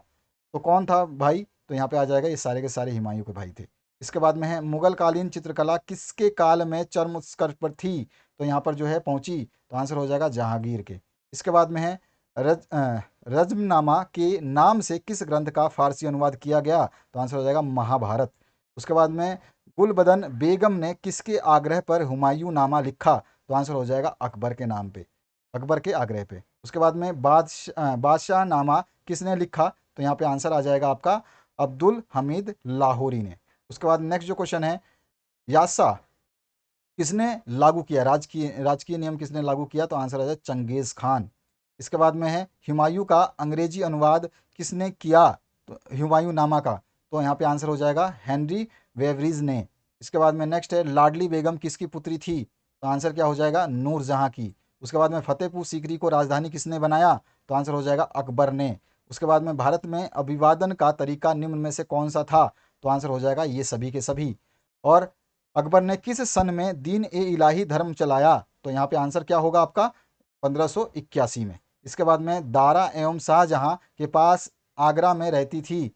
S1: तो कौन था भाई, तो यहाँ पे आ जाएगा ये सारे के सारे हुमायूं के भाई थे। इसके बाद में है मुगल कालीन चित्रकला किसके काल में चरम उत्कर्ष पर थी, तो यहाँ पर जो है पहुंची, तो आंसर हो जाएगा जहांगीर के। इसके बाद में है रज्मनामा के नाम से किस ग्रंथ का फारसी अनुवाद किया गया, तो आंसर हो जाएगा महाभारत। उसके बाद में गुलबदन बेगम ने किसके आग्रह पर हुमायूं नामा लिखा, तो आंसर हो जाएगा अकबर के नाम पे, अकबर के आग्रह पे। उसके बाद में बादशाह नामा किसने लिखा, तो यहाँ पे आंसर आ जाएगा आपका अब्दुल हमीद लाहौरी ने। उसके बाद नेक्स्ट जो क्वेश्चन है, यासा किसने लागू किया, राजकीय राजकीय नियम किसने लागू किया, तो आंसर आ जाए चंगेज खान। इसके बाद में है हुमायूं का अंग्रेजी अनुवाद किसने किया, तो हुमायूं नामा का, तो यहाँ पे आंसर हो जाएगा हेनरी वेवरीज ने। इसके बाद में नेक्स्ट है लाडली बेगम किसकी पुत्री थी, तो आंसर क्या हो जाएगा नूरजहां की। उसके बाद में फतेहपुर सीकरी को राजधानी किसने बनाया, तो आंसर हो जाएगा अकबर ने। उसके बाद में भारत में अभिवादन का तरीका निम्न में से कौन सा था, तो आंसर हो जाएगा ये सभी के सभी। और अकबर ने किस सन में दीन ए इलाही धर्म चलाया, तो यहाँ पे आंसर क्या होगा आपका 1581 में। इसके बाद में दारा एवं शाहजहां के पास आगरा में रहती थी,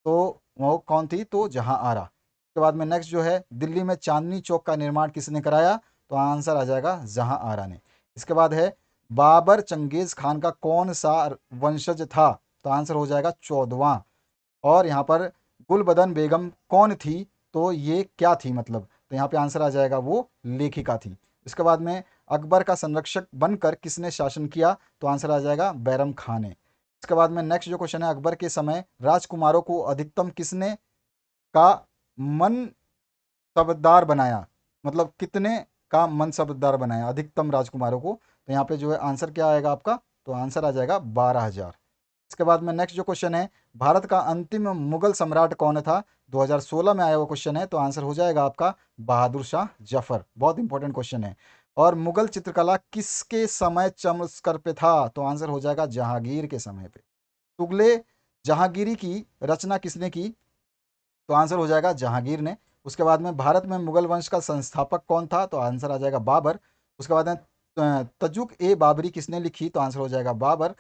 S1: तो वो कौन थी, तो जहां आरा। इसके बाद में नेक्स्ट जो है दिल्ली में चांदनी चौक का निर्माण किसने कराया, तो आंसर आ जाएगा जहां आरा ने। इसके बाद है बाबर चंगेज खान का कौन सा वंशज था, तो आंसर हो जाएगा 14वां। और यहाँ पर गुलबदन बेगम कौन थी, तो ये क्या थी मतलब, तो यहाँ पे आंसर आ जाएगा वो लेखिका थी। इसके बाद में अकबर का संरक्षक बनकर किसने शासन किया, तो आंसर आ जाएगा बैरम खान ने। इसके बाद में नेक्स्ट जो क्वेश्चन है, अकबर के समय राजकुमारों को अधिकतम किसने का मन सबदार बनाया, मतलब कितने का मनसबदार बनाया अधिकतम राजकुमारों को, तो यहाँ पे जो है आंसर क्या आएगा आपका, तो आंसर आ जाएगा 12,000। इसके बाद में नेक्स्ट जो क्वेश्चन है, भारत का अंतिम मुगल सम्राट कौन था, 2016 में आया हुआ क्वेश्चन है, तो आंसर हो जाएगा आपका बहादुर शाह जफर। बहुत इंपॉर्टेंट क्वेश्चन है। और मुगल चित्रकला किसके समय चमत्कार पे था, तो आंसर हो जाएगा जहांगीर के समय पे। तुगले जहांगीरी की रचना किसने की, तो आंसर हो जाएगा जहांगीर ने। उसके बाद में भारत में मुगल वंश का संस्थापक कौन था, तो आंसर आ जाएगा बाबर। उसके बाद में तजुक ए बाबरी किसने लिखी, तो आंसर हो जाएगा बाबर।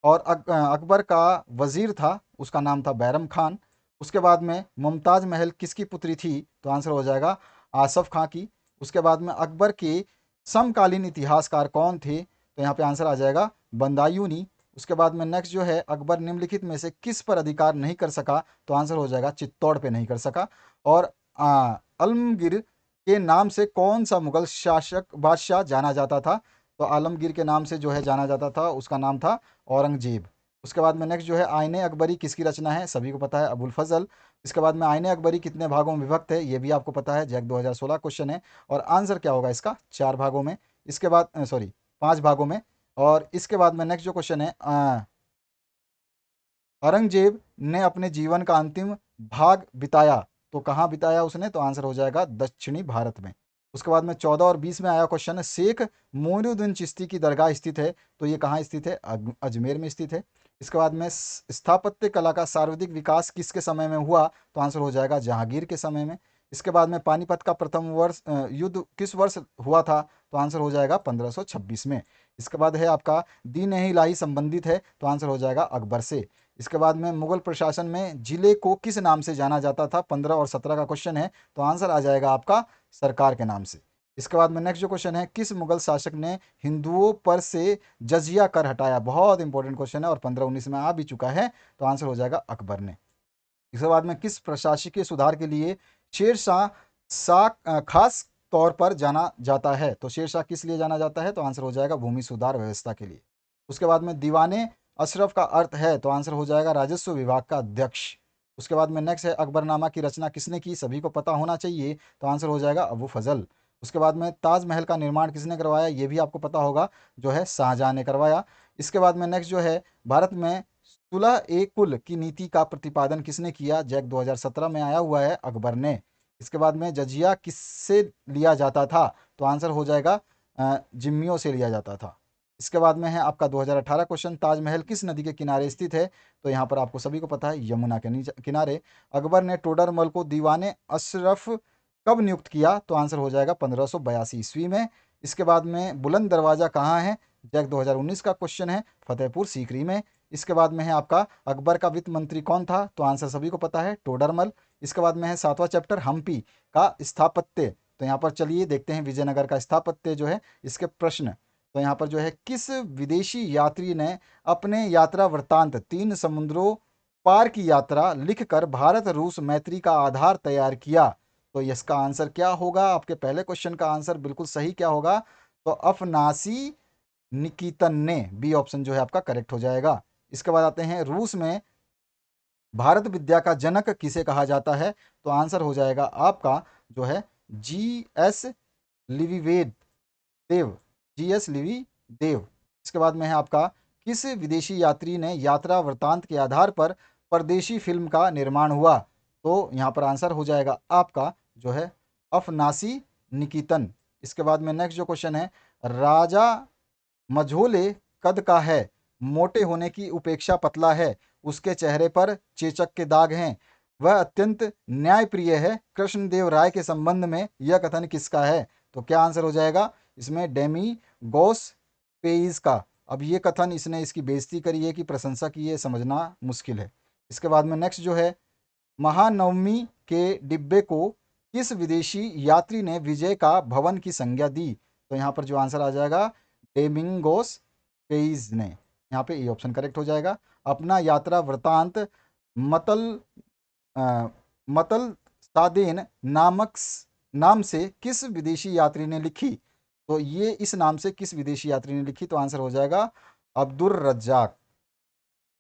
S1: और अकबर का वजीर था, उसका नाम था बैरम खान। उसके बाद में मुमताज महल किसकी पुत्री थी, तो आंसर हो जाएगा आसफ खां की। उसके बाद में अकबर के समकालीन इतिहासकार कौन थे, तो यहाँ पे आंसर आ जाएगा बंदायूनी। उसके बाद में नेक्स्ट जो है, अकबर निम्नलिखित में से किस पर अधिकार नहीं कर सका, तो आंसर हो जाएगा चित्तौड़ पे नहीं कर सका। और आलमगीर के नाम से कौन सा मुगल शासक बादशाह जाना जाता था, तो आलमगीर के नाम से जो है जाना जाता था, उसका नाम था औरंगजेब। उसके बाद में नेक्स्ट जो है, आईने अकबरी किसकी रचना है, सभी को पता है अबुल फजल। इसके बाद में आईने अकबरी कितने भागों में विभक्त है, ये भी आपको पता है, जैक 2016 क्वेश्चन है। और आंसर क्या होगा इसका, 4 भागों में। इसके बाद सॉरी 5 भागों में। और इसके बाद में नेक्स्ट जो क्वेश्चन है, औरंगजेब ने अपने जीवन का अंतिम भाग बिताया, तो कहाँ बिताया उसने, तो आंसर हो जाएगा दक्षिणी भारत में। उसके बाद में 14 और 20 में आया क्वेश्चन है, शेख मोइनुद्दीन चिश्ती की दरगाह स्थित है, तो ये कहाँ स्थित है, अजमेर में स्थित है। इसके बाद में स्थापत्य कला का सर्वाधिक विकास किसके समय में हुआ, तो आंसर हो जाएगा जहांगीर के समय में। इसके बाद में पानीपत का प्रथम वर्ष युद्ध किस वर्ष हुआ था, तो आंसर हो जाएगा 1526 में। इसके बाद है आपका दीन ए इलाही संबंधित है, तो आंसर हो जाएगा अकबर से। इसके बाद में मुगल प्रशासन में जिले को किस नाम से जाना जाता था, 15 और 17 का क्वेश्चन है, तो आंसर आ जाएगा आपका सरकार के नाम से। इसके बाद में नेक्स्ट जो क्वेश्चन है, किस मुगल शासक ने हिंदुओं पर से जजिया कर हटाया, बहुत इंपॉर्टेंट क्वेश्चन है और 15-19 में आ भी चुका है, तो आंसर हो जाएगा अकबर ने। इसके बाद में किस प्रशासकीय सुधार के लिए शेरशाह खास तौर पर जाना जाता है, तो शेरशाह किस लिए जाना जाता है, तो आंसर हो जाएगा भूमि सुधार व्यवस्था के लिए। उसके बाद में दीवाने अशरफ का अर्थ है, तो आंसर हो जाएगा राजस्व विभाग का अध्यक्ष। उसके बाद में नेक्स्ट है, अकबरनामा की रचना किसने की, सभी को पता होना चाहिए, तो आंसर हो जाएगा अबू फजल। उसके बाद में ताजमहल का निर्माण किसने करवाया, ये भी आपको पता होगा, जो है शाहजहां ने करवाया। इसके बाद में नेक्स्ट जो है, भारत में सुलह ए कुल की नीति का प्रतिपादन किसने किया, जैक 2017 में आया हुआ है, अकबर ने। इसके बाद में जजिया किससे लिया जाता था, तो आंसर हो जाएगा जिम्मियों से लिया जाता था। इसके बाद में है आपका 2018 क्वेश्चन, ताजमहल किस नदी के किनारे स्थित है? तो यहाँ पर आपको सभी को पता है, यमुना के किनारे। अकबर ने टोडरमल को दीवाने अशरफ कब नियुक्त किया? तो आंसर हो जाएगा 1582 ईस्वी में। इसके बाद में बुलंद दरवाज़ा कहाँ है? जैक 2019 का क्वेश्चन है, फतेहपुर सीकरी में। इसके बाद में है आपका अकबर का वित्त मंत्री कौन था? तो आंसर सभी को पता है, टोडरमल। इसके बाद में है 7वां चैप्टर, हम्पी का स्थापत्य। तो यहाँ पर चलिए देखते हैं विजयनगर का स्थापत्य जो है इसके प्रश्न। तो यहाँ पर जो है, किस विदेशी यात्री ने अपने यात्रा वृत्तांत 3 समुद्रों पार की यात्रा लिखकर भारत रूस मैत्री का आधार तैयार किया? तो इसका आंसर क्या होगा? आपके पहले क्वेश्चन का आंसर बिल्कुल सही क्या होगा? तो अफनासी निकितन ने, बी ऑप्शन जो है आपका करेक्ट हो जाएगा। इसके बाद आते हैं, रूस में भारत विद्या का जनक किसे कहा जाता है? तो आंसर हो जाएगा आपका जो है जी.एस. लिविवेद देव, जी.एस. लिवी देव। इसके बाद में है आपका, किस विदेशी यात्री ने यात्रा वृत्तांत के आधार पर परदेशी फिल्म का निर्माण हुआ? तो यहाँ पर आंसर हो जाएगा आपका जो है अफनासी निकितन। इसके बाद में नेक्स्ट जो क्वेश्चन है, राजा मझोले कद का है, मोटे होने की उपेक्षा पतला है, उसके चेहरे पर चेचक के दाग हैं, वह अत्यंत न्यायप्रिय है, कृष्णदेव राय के संबंध में यह कथन किसका है? तो क्या आंसर हो जाएगा इसमें? डेमी गोस पेइज का। अब ये कथन इसने इसकी बेइज्जती करी है कि प्रशंसा की है, समझना मुश्किल है। इसके बाद में नेक्स्ट जो है, महानवमी के डिब्बे को किस विदेशी यात्री ने विजय का भवन की संज्ञा दी? तो यहाँ पर जो आंसर आ जाएगा, डेमिंगोस पेइज ने। यहाँ पे ए ऑप्शन करेक्ट हो जाएगा। अपना यात्रा वृतांत मतल मतल सादेन नाम से किस विदेशी यात्री ने लिखी? तो ये इस नाम से किस विदेशी यात्री ने लिखी? तो आंसर हो जाएगा अब्दुल रज्जाक।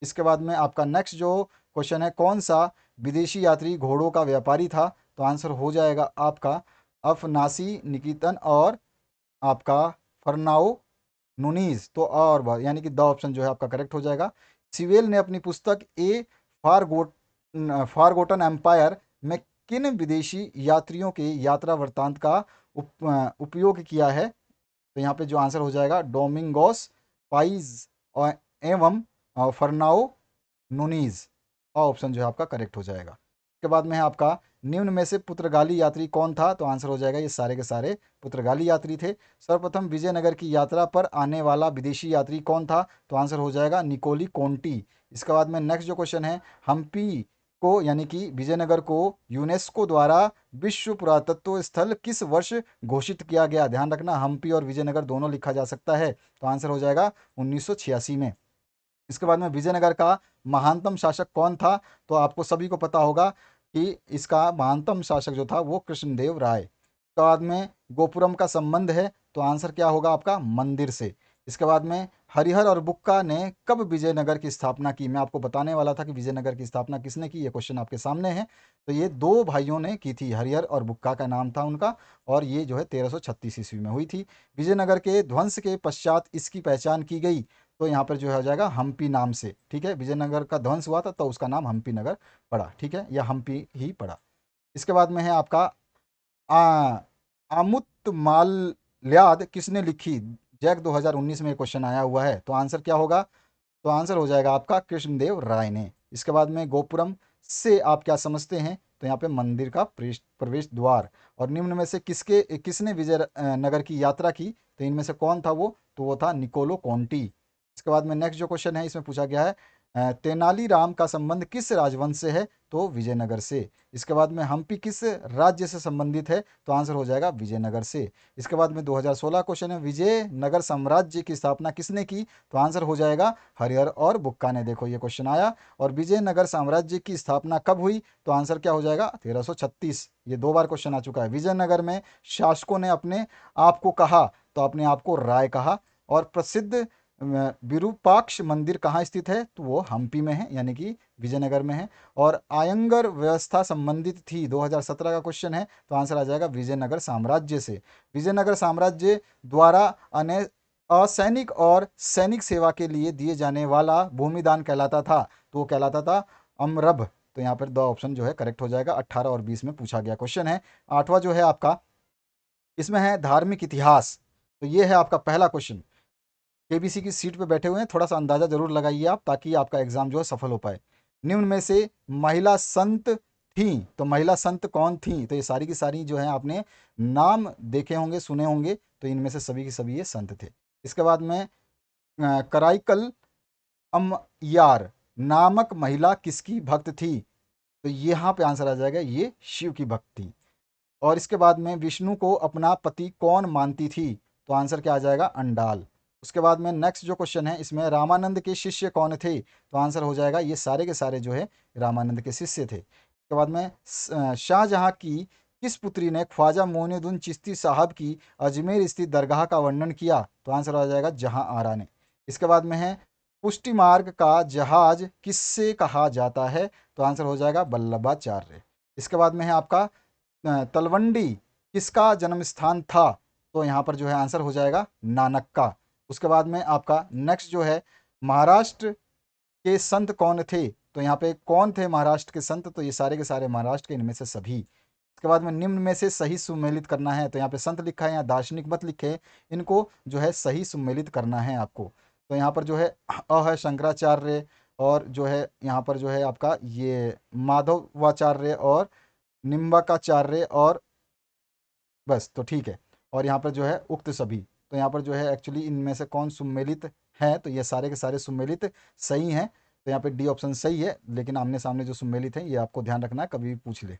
S1: इसके बाद में आपका नेक्स्ट जो क्वेश्चन है, कौन सा विदेशी यात्री घोड़ों का व्यापारी था? तो आंसर हो जाएगा आपका अफनासी निकितन और आपका फरनाओ नुनीज। तो और यानी कि द ऑप्शन जो है आपका करेक्ट हो जाएगा। सिवेल ने अपनी पुस्तक ए फारगोट फारगोटन एम्पायर में किन विदेशी यात्रियों के यात्रा वृत्तांत का उपयोग किया है? तो यहाँ पे जो आंसर हो जाएगा डोमिंगोस पाइज और एवं फरनाओ नूनीज। ऑप्शन जो है आपका करेक्ट हो जाएगा। इसके बाद में है आपका, निम्न में से पुर्तगाली यात्री कौन था? तो आंसर हो जाएगा ये सारे के सारे पुर्तगाली यात्री थे। सर्वप्रथम विजयनगर की यात्रा पर आने वाला विदेशी यात्री कौन था? तो आंसर हो जाएगा निकोली कोंटी। इसके बाद में नेक्स्ट जो क्वेश्चन है, हम्पी को यानी कि विजयनगर को यूनेस्को द्वारा विश्व पुरातत्व स्थल किस वर्ष घोषित किया गया? ध्यान रखना, हम्पी और विजयनगर दोनों लिखा जा सकता है। तो आंसर हो जाएगा 1986 में। इसके बाद में विजयनगर का महानतम शासक कौन था? तो आपको सभी को पता होगा कि इसका महानतम शासक जो था वो कृष्णदेव राय। इसके बाद में गोपुरम का संबंध है, तो आंसर क्या होगा आपका? मंदिर से। इसके बाद में हरिहर और बुक्का ने कब विजयनगर की स्थापना की? मैं आपको बताने वाला था कि विजयनगर की स्थापना किसने की, ये क्वेश्चन आपके सामने है। तो ये दो भाइयों ने की थी, हरिहर और बुक्का का नाम था उनका, और ये जो है 1336 ईस्वी में हुई थी। विजयनगर के ध्वंस के पश्चात इसकी पहचान की गई, तो यहाँ पर जो है हो जाएगा हम्पी नाम से। ठीक है, विजयनगर का ध्वंस हुआ था तो उसका नाम हम्पी नगर पड़ा। ठीक है, या हम्पी ही पड़ा। इसके बाद में है आपका, आ आमुत्माल्याद किसने लिखी? जैक 2019 में क्वेश्चन आया हुआ है, तो आंसर क्या होगा? तो आंसर हो जाएगा आपका कृष्णदेव राय ने। इसके बाद में गोपुरम से आप क्या समझते हैं? तो यहाँ पे मंदिर का प्रवेश द्वार। और निम्न में से किसने विजय नगर की यात्रा की? तो इनमें से कौन था वो? तो वो था निकोलो कोंटी। इसके बाद में नेक्स्ट जो क्वेश्चन है इसमें पूछा गया है, तेनालीराम का संबंध किस राजवंश से है? तो विजयनगर से। इसके बाद में हम्पी किस राज्य से संबंधित है? तो आंसर हो जाएगा विजयनगर से। इसके बाद में 2016 क्वेश्चन है, विजयनगर साम्राज्य की स्थापना किसने की? तो आंसर हो जाएगा हरिहर और बुक्का ने। देखो ये क्वेश्चन आया। और विजयनगर साम्राज्य की स्थापना कब हुई? तो आंसर क्या हो जाएगा? 1336। ये 2 बार क्वेश्चन आ चुका है। विजयनगर में शासकों ने अपने आप को कहा, तो अपने आप को राय कहा। और प्रसिद्ध विरूपाक्ष मंदिर कहाँ स्थित है? तो वो हम्पी में है, यानी कि विजयनगर में है। और आयंगर व्यवस्था संबंधित थी, 2017 का क्वेश्चन है, तो आंसर आ जाएगा विजयनगर साम्राज्य से। विजयनगर साम्राज्य द्वारा असैनिक और सैनिक सेवा के लिए दिए जाने वाला भूमिदान कहलाता था, तो वो कहलाता था अमरभ। तो यहाँ पर 2 ऑप्शन जो है करेक्ट हो जाएगा। 18 और 20 में पूछा गया क्वेश्चन है। 8वां जो है आपका, इसमें है धार्मिक इतिहास। तो ये है आपका पहला क्वेश्चन। केबीसी की सीट पे बैठे हुए हैं, थोड़ा सा अंदाजा जरूर लगाइए आप, ताकि आपका एग्जाम जो है सफल हो पाए। निम्न में से महिला संत थी, तो महिला संत कौन थी? तो ये सारी की सारी जो है आपने नाम देखे होंगे, सुने होंगे, तो इनमें से सभी की सभी ये संत थे। इसके बाद में कराईकल अम्मयार नामक महिला किसकी भक्त थी? तो यहाँ पे आंसर आ जाएगा, ये शिव की भक्त थी। और इसके बाद में विष्णु को अपना पति कौन मानती थी? तो आंसर क्या आ जाएगा? अंडाल। उसके बाद में नेक्स्ट जो क्वेश्चन है, इसमें रामानंद के शिष्य कौन थे? तो आंसर हो जाएगा, ये सारे के सारे जो है रामानंद के शिष्य थे। उसके बाद में शाहजहां की किस पुत्री ने ख्वाजा मोइनुद्दीन चिश्ती साहब की अजमेर स्थित दरगाह का वर्णन किया? तो आंसर आ जाएगा जहां आरा ने। इसके बाद में है पुष्टि मार्ग का जहाज किससे कहा जाता है? तो आंसर हो जाएगा वल्लभाचार्य। इसके बाद में है आपका तलवंडी किसका जन्म स्थान था? तो यहाँ पर जो है आंसर हो जाएगा नानक का। उसके बाद में आपका नेक्स्ट जो है, महाराष्ट्र के संत कौन थे? तो यहाँ पे कौन थे महाराष्ट्र के संत? तो ये सारे के सारे महाराष्ट्र के, इनमें से सभी। इसके बाद में निम्न में से सही सुमेलित करना है, तो यहाँ पे संत लिखा है, यहाँ दार्शनिक मत लिखे हैं, इनको जो है सही सुमेलित करना है आपको। तो यहाँ पर जो है अ है शंकराचार्य, और जो है यहाँ पर जो है आपका ये माधवाचार्य और निम्बाकाचार्य, और बस तो ठीक है। और यहाँ पर जो है उक्त सभी, तो यहाँ पर जो है एक्चुअली इनमें से कौन सुमेलित है? तो ये सारे के सारे सुमेलित सही हैं। तो यहाँ पे डी ऑप्शन सही है, लेकिन आमने सामने जो सुमेलित है ये आपको ध्यान रखना है, कभी भी पूछ ले।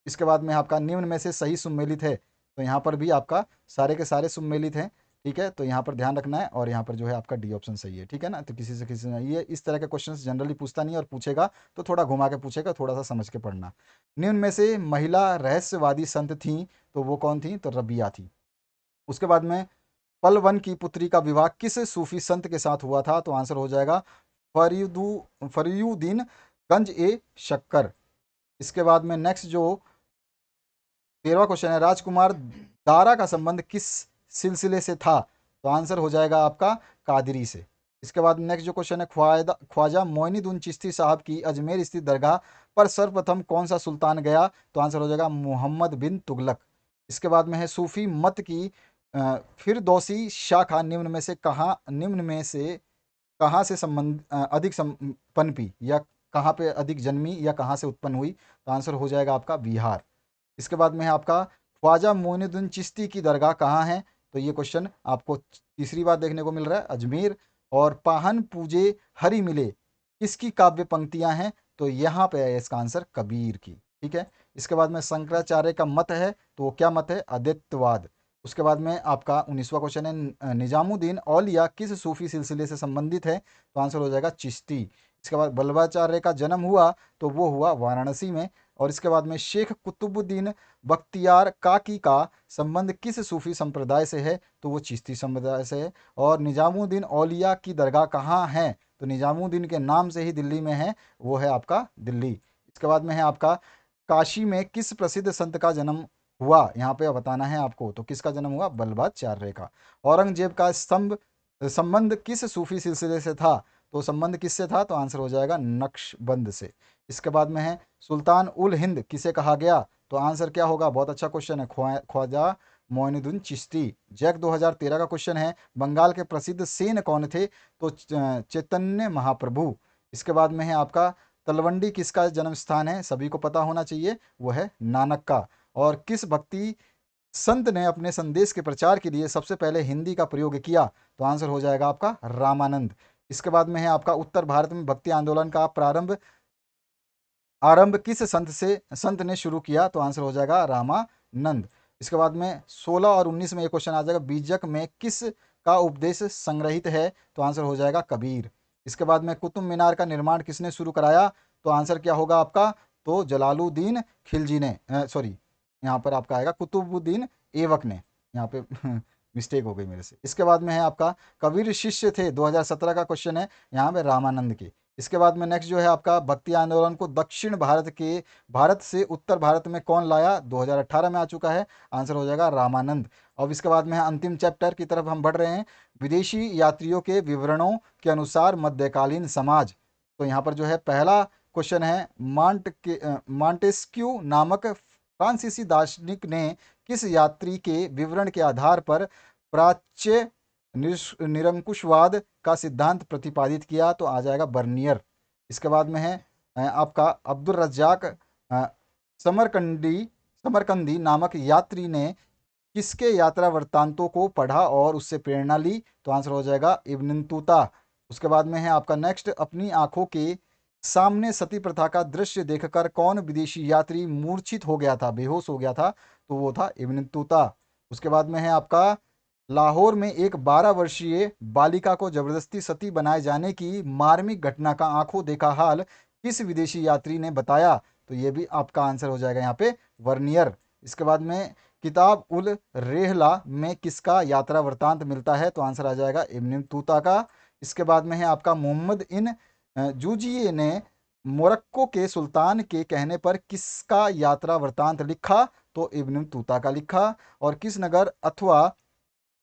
S1: इसके बाद में आपका निम्न में से सही सुमेलित है, तो यहाँ पर भी आपका सारे के सारे सुमेलित हैं। ठीक है, तो यहाँ पर ध्यान रखना है, और यहाँ पर जो है आपका डी ऑप्शन सही है। ठीक है ना, तो किसी से किसी ने ये इस तरह के क्वेश्चन जनरली पूछता नहीं है, और पूछेगा तो थोड़ा घुमा के पूछेगा, थोड़ा सा समझ के पढ़ना। निम्न में से महिला रहस्यवादी संत थी, तो वो कौन थी? तो रबिया थी। उसके बाद में पलवन की पुत्री का विवाह किस सूफी संत के साथ हुआ था? तो आंसर हो जाएगा फरीयुद्दीन गंज ए शक्कर। इसके बाद में नेक्स्ट जो 13वां क्वेश्चन है, राजकुमार दारा का संबंध किस सिलसिले से था? तो आंसर हो जाएगा आपका कादरी से। इसके बाद नेक्स्ट जो क्वेश्चन है, ख्वाजा मोइनुद्दीन चिश्ती साहब की अजमेर स्थित दरगाह पर सर्वप्रथम कौन सा सुल्तान गया? तो आंसर हो जाएगा मोहम्मद बिन तुगलक। इसके बाद में है सूफी मत की फिरदौसी शाखा निम्न में से कहाँ से अधिक पनपी, या कहाँ पे अधिक जन्मी, या कहाँ से उत्पन्न हुई? तो आंसर हो जाएगा आपका बिहार। इसके बाद में है आपका ख्वाजा मोइनुद्दीन चिश्ती की दरगाह कहाँ है? तो ये क्वेश्चन आपको तीसरी बार देखने को मिल रहा है, अजमेर। और पाहन पूजे हरि मिले किसकी काव्य पंक्तियां हैं? तो यहाँ पे है इसका आंसर कबीर की। ठीक है, इसके बाद में शंकराचार्य का मत है, तो वो क्या मत है? अद्वैतवाद। उसके बाद में आपका 19वां क्वेश्चन है, निजामुद्दीन औलिया किस सूफी सिलसिले से संबंधित है? तो आंसर हो जाएगा चिश्ती। इसके बाद वल्लभाचार्य का जन्म हुआ, तो वो हुआ वाराणसी में। और इसके बाद में शेख कुतुबुद्दीन बख्तियार काकी का संबंध किस सूफी संप्रदाय से है? तो वो चिश्ती संप्रदाय से है। और निजामुद्दीन औलिया की दरगाह कहाँ है? तो निजामुद्दीन के नाम से ही दिल्ली में है, वो है आपका दिल्ली। इसके बाद में है आपका काशी में किस प्रसिद्ध संत का जन्म हुआ? यहाँ पे बताना है आपको, तो किसका जन्म हुआ? वल्लभाचार्य का। औरंगजेब का संबंध किस सूफी सिलसिले से था? तो संबंध किससे था? तो आंसर हो जाएगा नक्शबंद से। इसके बाद में है सुल्तान उल हिंद किसे कहा गया? तो आंसर क्या होगा? बहुत अच्छा क्वेश्चन है, ख्वाजा मोइनुद्दीन चिश्ती। जैक 2013 का क्वेश्चन है, बंगाल के प्रसिद्ध सेन कौन थे? तो चैतन्य महाप्रभु। इसके बाद में है आपका तलवंडी किसका जन्म स्थान है? सभी को पता होना चाहिए, वो है नानक का। और किस भक्ति संत ने अपने संदेश के प्रचार के लिए सबसे पहले हिंदी का प्रयोग किया? तो आंसर हो जाएगा आपका रामानंद। इसके बाद में है आपका उत्तर भारत में भक्ति आंदोलन का आरंभ किस संत ने शुरू किया? तो आंसर हो जाएगा रामानंद। इसके बाद में 16 और 19 में एक क्वेश्चन आ जाएगा, बीजक में किस का उपदेश संग्रहित है? तो आंसर हो जाएगा कबीर। इसके बाद में कुतुब मीनार का निर्माण किसने शुरू कराया? तो आंसर क्या होगा आपका? तो जलालुद्दीन खिलजी ने, सॉरी, यहाँ पर आपका आएगा कुतुबुद्दीन ऐबक ने, यहाँ पे मिस्टेक हो गई मेरे से। इसके बाद में है आपका कबीर शिष्य थे, 2017 का क्वेश्चन है यहाँ पे रामानंद के। इसके बाद में नेक्स्ट जो है आपका भक्ति आंदोलन को दक्षिण भारत से उत्तर भारत में कौन लाया? 2018 में आ चुका है, आंसर हो जाएगा रामानंद। अब इसके बाद में है अंतिम चैप्टर की तरफ हम बढ़ रहे हैं, विदेशी यात्रियों के विवरणों के अनुसार मध्यकालीन समाज। तो यहाँ पर जो है पहला क्वेश्चन है, मांटेस्क्यू नामक फ्रांसीसी दार्शनिक ने किस यात्री के विवरण के आधार पर प्राच्य निरंकुशवाद का सिद्धांत प्रतिपादित किया? तो आ जाएगा बर्नियर। इसके बाद में है आपका अब्दुल रज्जाक समरकंदी समरकंदी नामक यात्री ने किसके यात्रा वृत्तांतों को पढ़ा और उससे प्रेरणा ली? तो आंसर हो जाएगा इब्न तूता। उसके बाद में है आपका नेक्स्ट, अपनी आंखों के सामने सती प्रथा का दृश्य देखकर कौन विदेशी यात्री मूर्छित हो गया था, बेहोश हो गया था? तो वो था इब्न तूता। उसके बाद में है आपका, लाहौर में एक 12 वर्षीय बालिका को जबरदस्ती सती बनाए जाने की मार्मिक घटना का आंखों देखा हाल किस विदेशी यात्री ने बताया? तो ये भी आपका आंसर हो जाएगा यहाँ पे वर्नियर। इसके बाद में किताब उल रेहला में किसका यात्रा वृत्तांत मिलता है? तो आंसर आ जाएगा इब्न तूता का। इसके बाद में है आपका, मोहम्मद इन जूजिए ने मोरक्को के सुल्तान के कहने पर किसका यात्रा वृत्तांत लिखा? तो इब्न तूता का लिखा। और किस नगर अथवा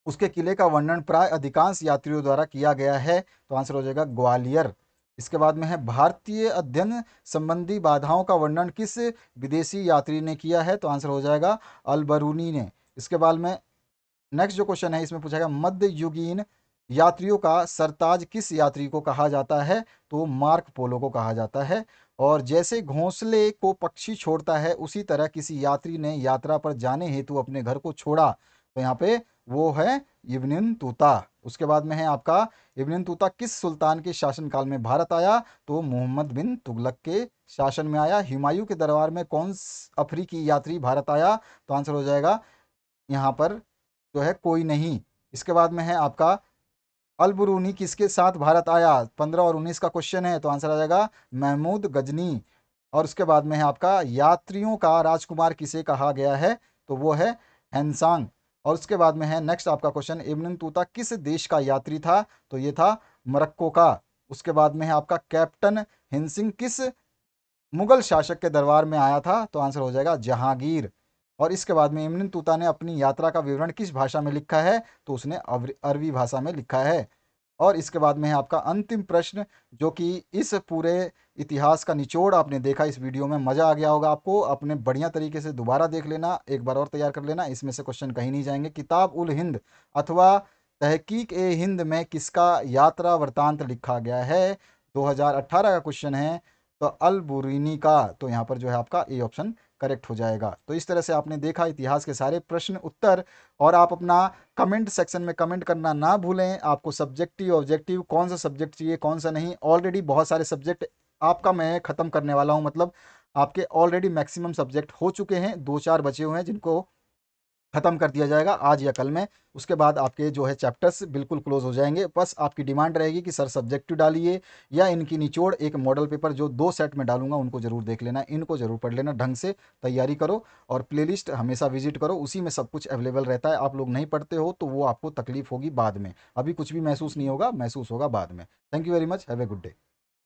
S1: उसके किले का वर्णन प्राय अधिकांश यात्रियों द्वारा किया गया है? तो आंसर हो जाएगा ग्वालियर। इसके बाद में है, भारतीय अध्ययन संबंधी बाधाओं का वर्णन किस विदेशी यात्री ने किया है? तो आंसर हो जाएगा अल बरूनी ने। इसके बाद में नेक्स्ट जो क्वेश्चन है इसमें पूछा गया, मध्य युगीन यात्रियों का सरताज किस यात्री को कहा जाता है? तो मार्क पोलो को कहा जाता है। और जैसे घोंसले को पक्षी छोड़ता है उसी तरह किसी यात्री ने यात्रा पर जाने हेतु अपने घर को छोड़ा। तो यहाँ पे वो है इब्न तूता। उसके बाद में है आपका, इब्न तूता किस सुल्तान के शासनकाल में भारत आया? तो मोहम्मद बिन तुगलक के शासन में आया। हुमायूं के दरबार में कौन अफ्रीकी यात्री भारत आया? तो आंसर हो जाएगा यहाँ पर जो है कोई नहीं। इसके बाद में है आपका, अल बुरूनी किसके साथ भारत आया? 15 और 19 का क्वेश्चन है, तो आंसर आ जाएगा महमूद गजनी। और उसके बाद में है आपका, यात्रियों का राजकुमार किसे कहा गया है? तो वो है हैंसांग। और उसके बाद में है नेक्स्ट आपका क्वेश्चन, इब्न तूता किस देश का यात्री था? तो ये था मोरक्को का। उसके बाद में है आपका, कैप्टन हिंसिंग किस मुगल शासक के दरबार में आया था? तो आंसर हो जाएगा जहांगीर। और इसके बाद में इब्न तूता ने अपनी यात्रा का विवरण किस भाषा में लिखा है? तो उसने अरबी भाषा में लिखा है। और इसके बाद में है आपका अंतिम प्रश्न, जो कि इस पूरे इतिहास का निचोड़ आपने देखा इस वीडियो में, मज़ा आ गया होगा आपको। अपने बढ़िया तरीके से दोबारा देख लेना, एक बार और तैयार कर लेना, इसमें से क्वेश्चन कहीं नहीं जाएंगे। किताब उल हिंद अथवा तहकीक ए हिंद में किसका यात्रा वृत्तांत लिखा गया है? 2018 का क्वेश्चन है, तो अल बुरीनी का। तो यहाँ पर जो है आपका ए ऑप्शन करेक्ट हो जाएगा। तो इस तरह से आपने देखा इतिहास के सारे प्रश्न उत्तर। और आप अपना कमेंट सेक्शन में कमेंट करना ना भूलें, आपको सब्जेक्टिव ऑब्जेक्टिव कौन सा सब्जेक्ट चाहिए कौन सा नहीं। ऑलरेडी बहुत सारे सब्जेक्ट आपका मैं ख़त्म करने वाला हूँ, मतलब आपके ऑलरेडी मैक्सिमम सब्जेक्ट हो चुके हैं, 2-4 बचे हुए हैं जिनको ख़त्म कर दिया जाएगा आज या कल में। उसके बाद आपके जो है चैप्टर्स बिल्कुल क्लोज हो जाएंगे। बस आपकी डिमांड रहेगी कि सर सब्जेक्टिव डालिए या इनकी निचोड़ एक मॉडल पेपर जो 2 सेट में डालूंगा उनको ज़रूर देख लेना, इनको ज़रूर पढ़ लेना, ढंग से तैयारी करो। और प्लेलिस्ट हमेशा विजिट करो, उसी में सब कुछ अवेलेबल रहता है। आप लोग नहीं पढ़ते हो तो वो आपको तकलीफ होगी बाद में, अभी कुछ भी महसूस नहीं होगा, महसूस होगा बाद में। Thank you very much, have a good day.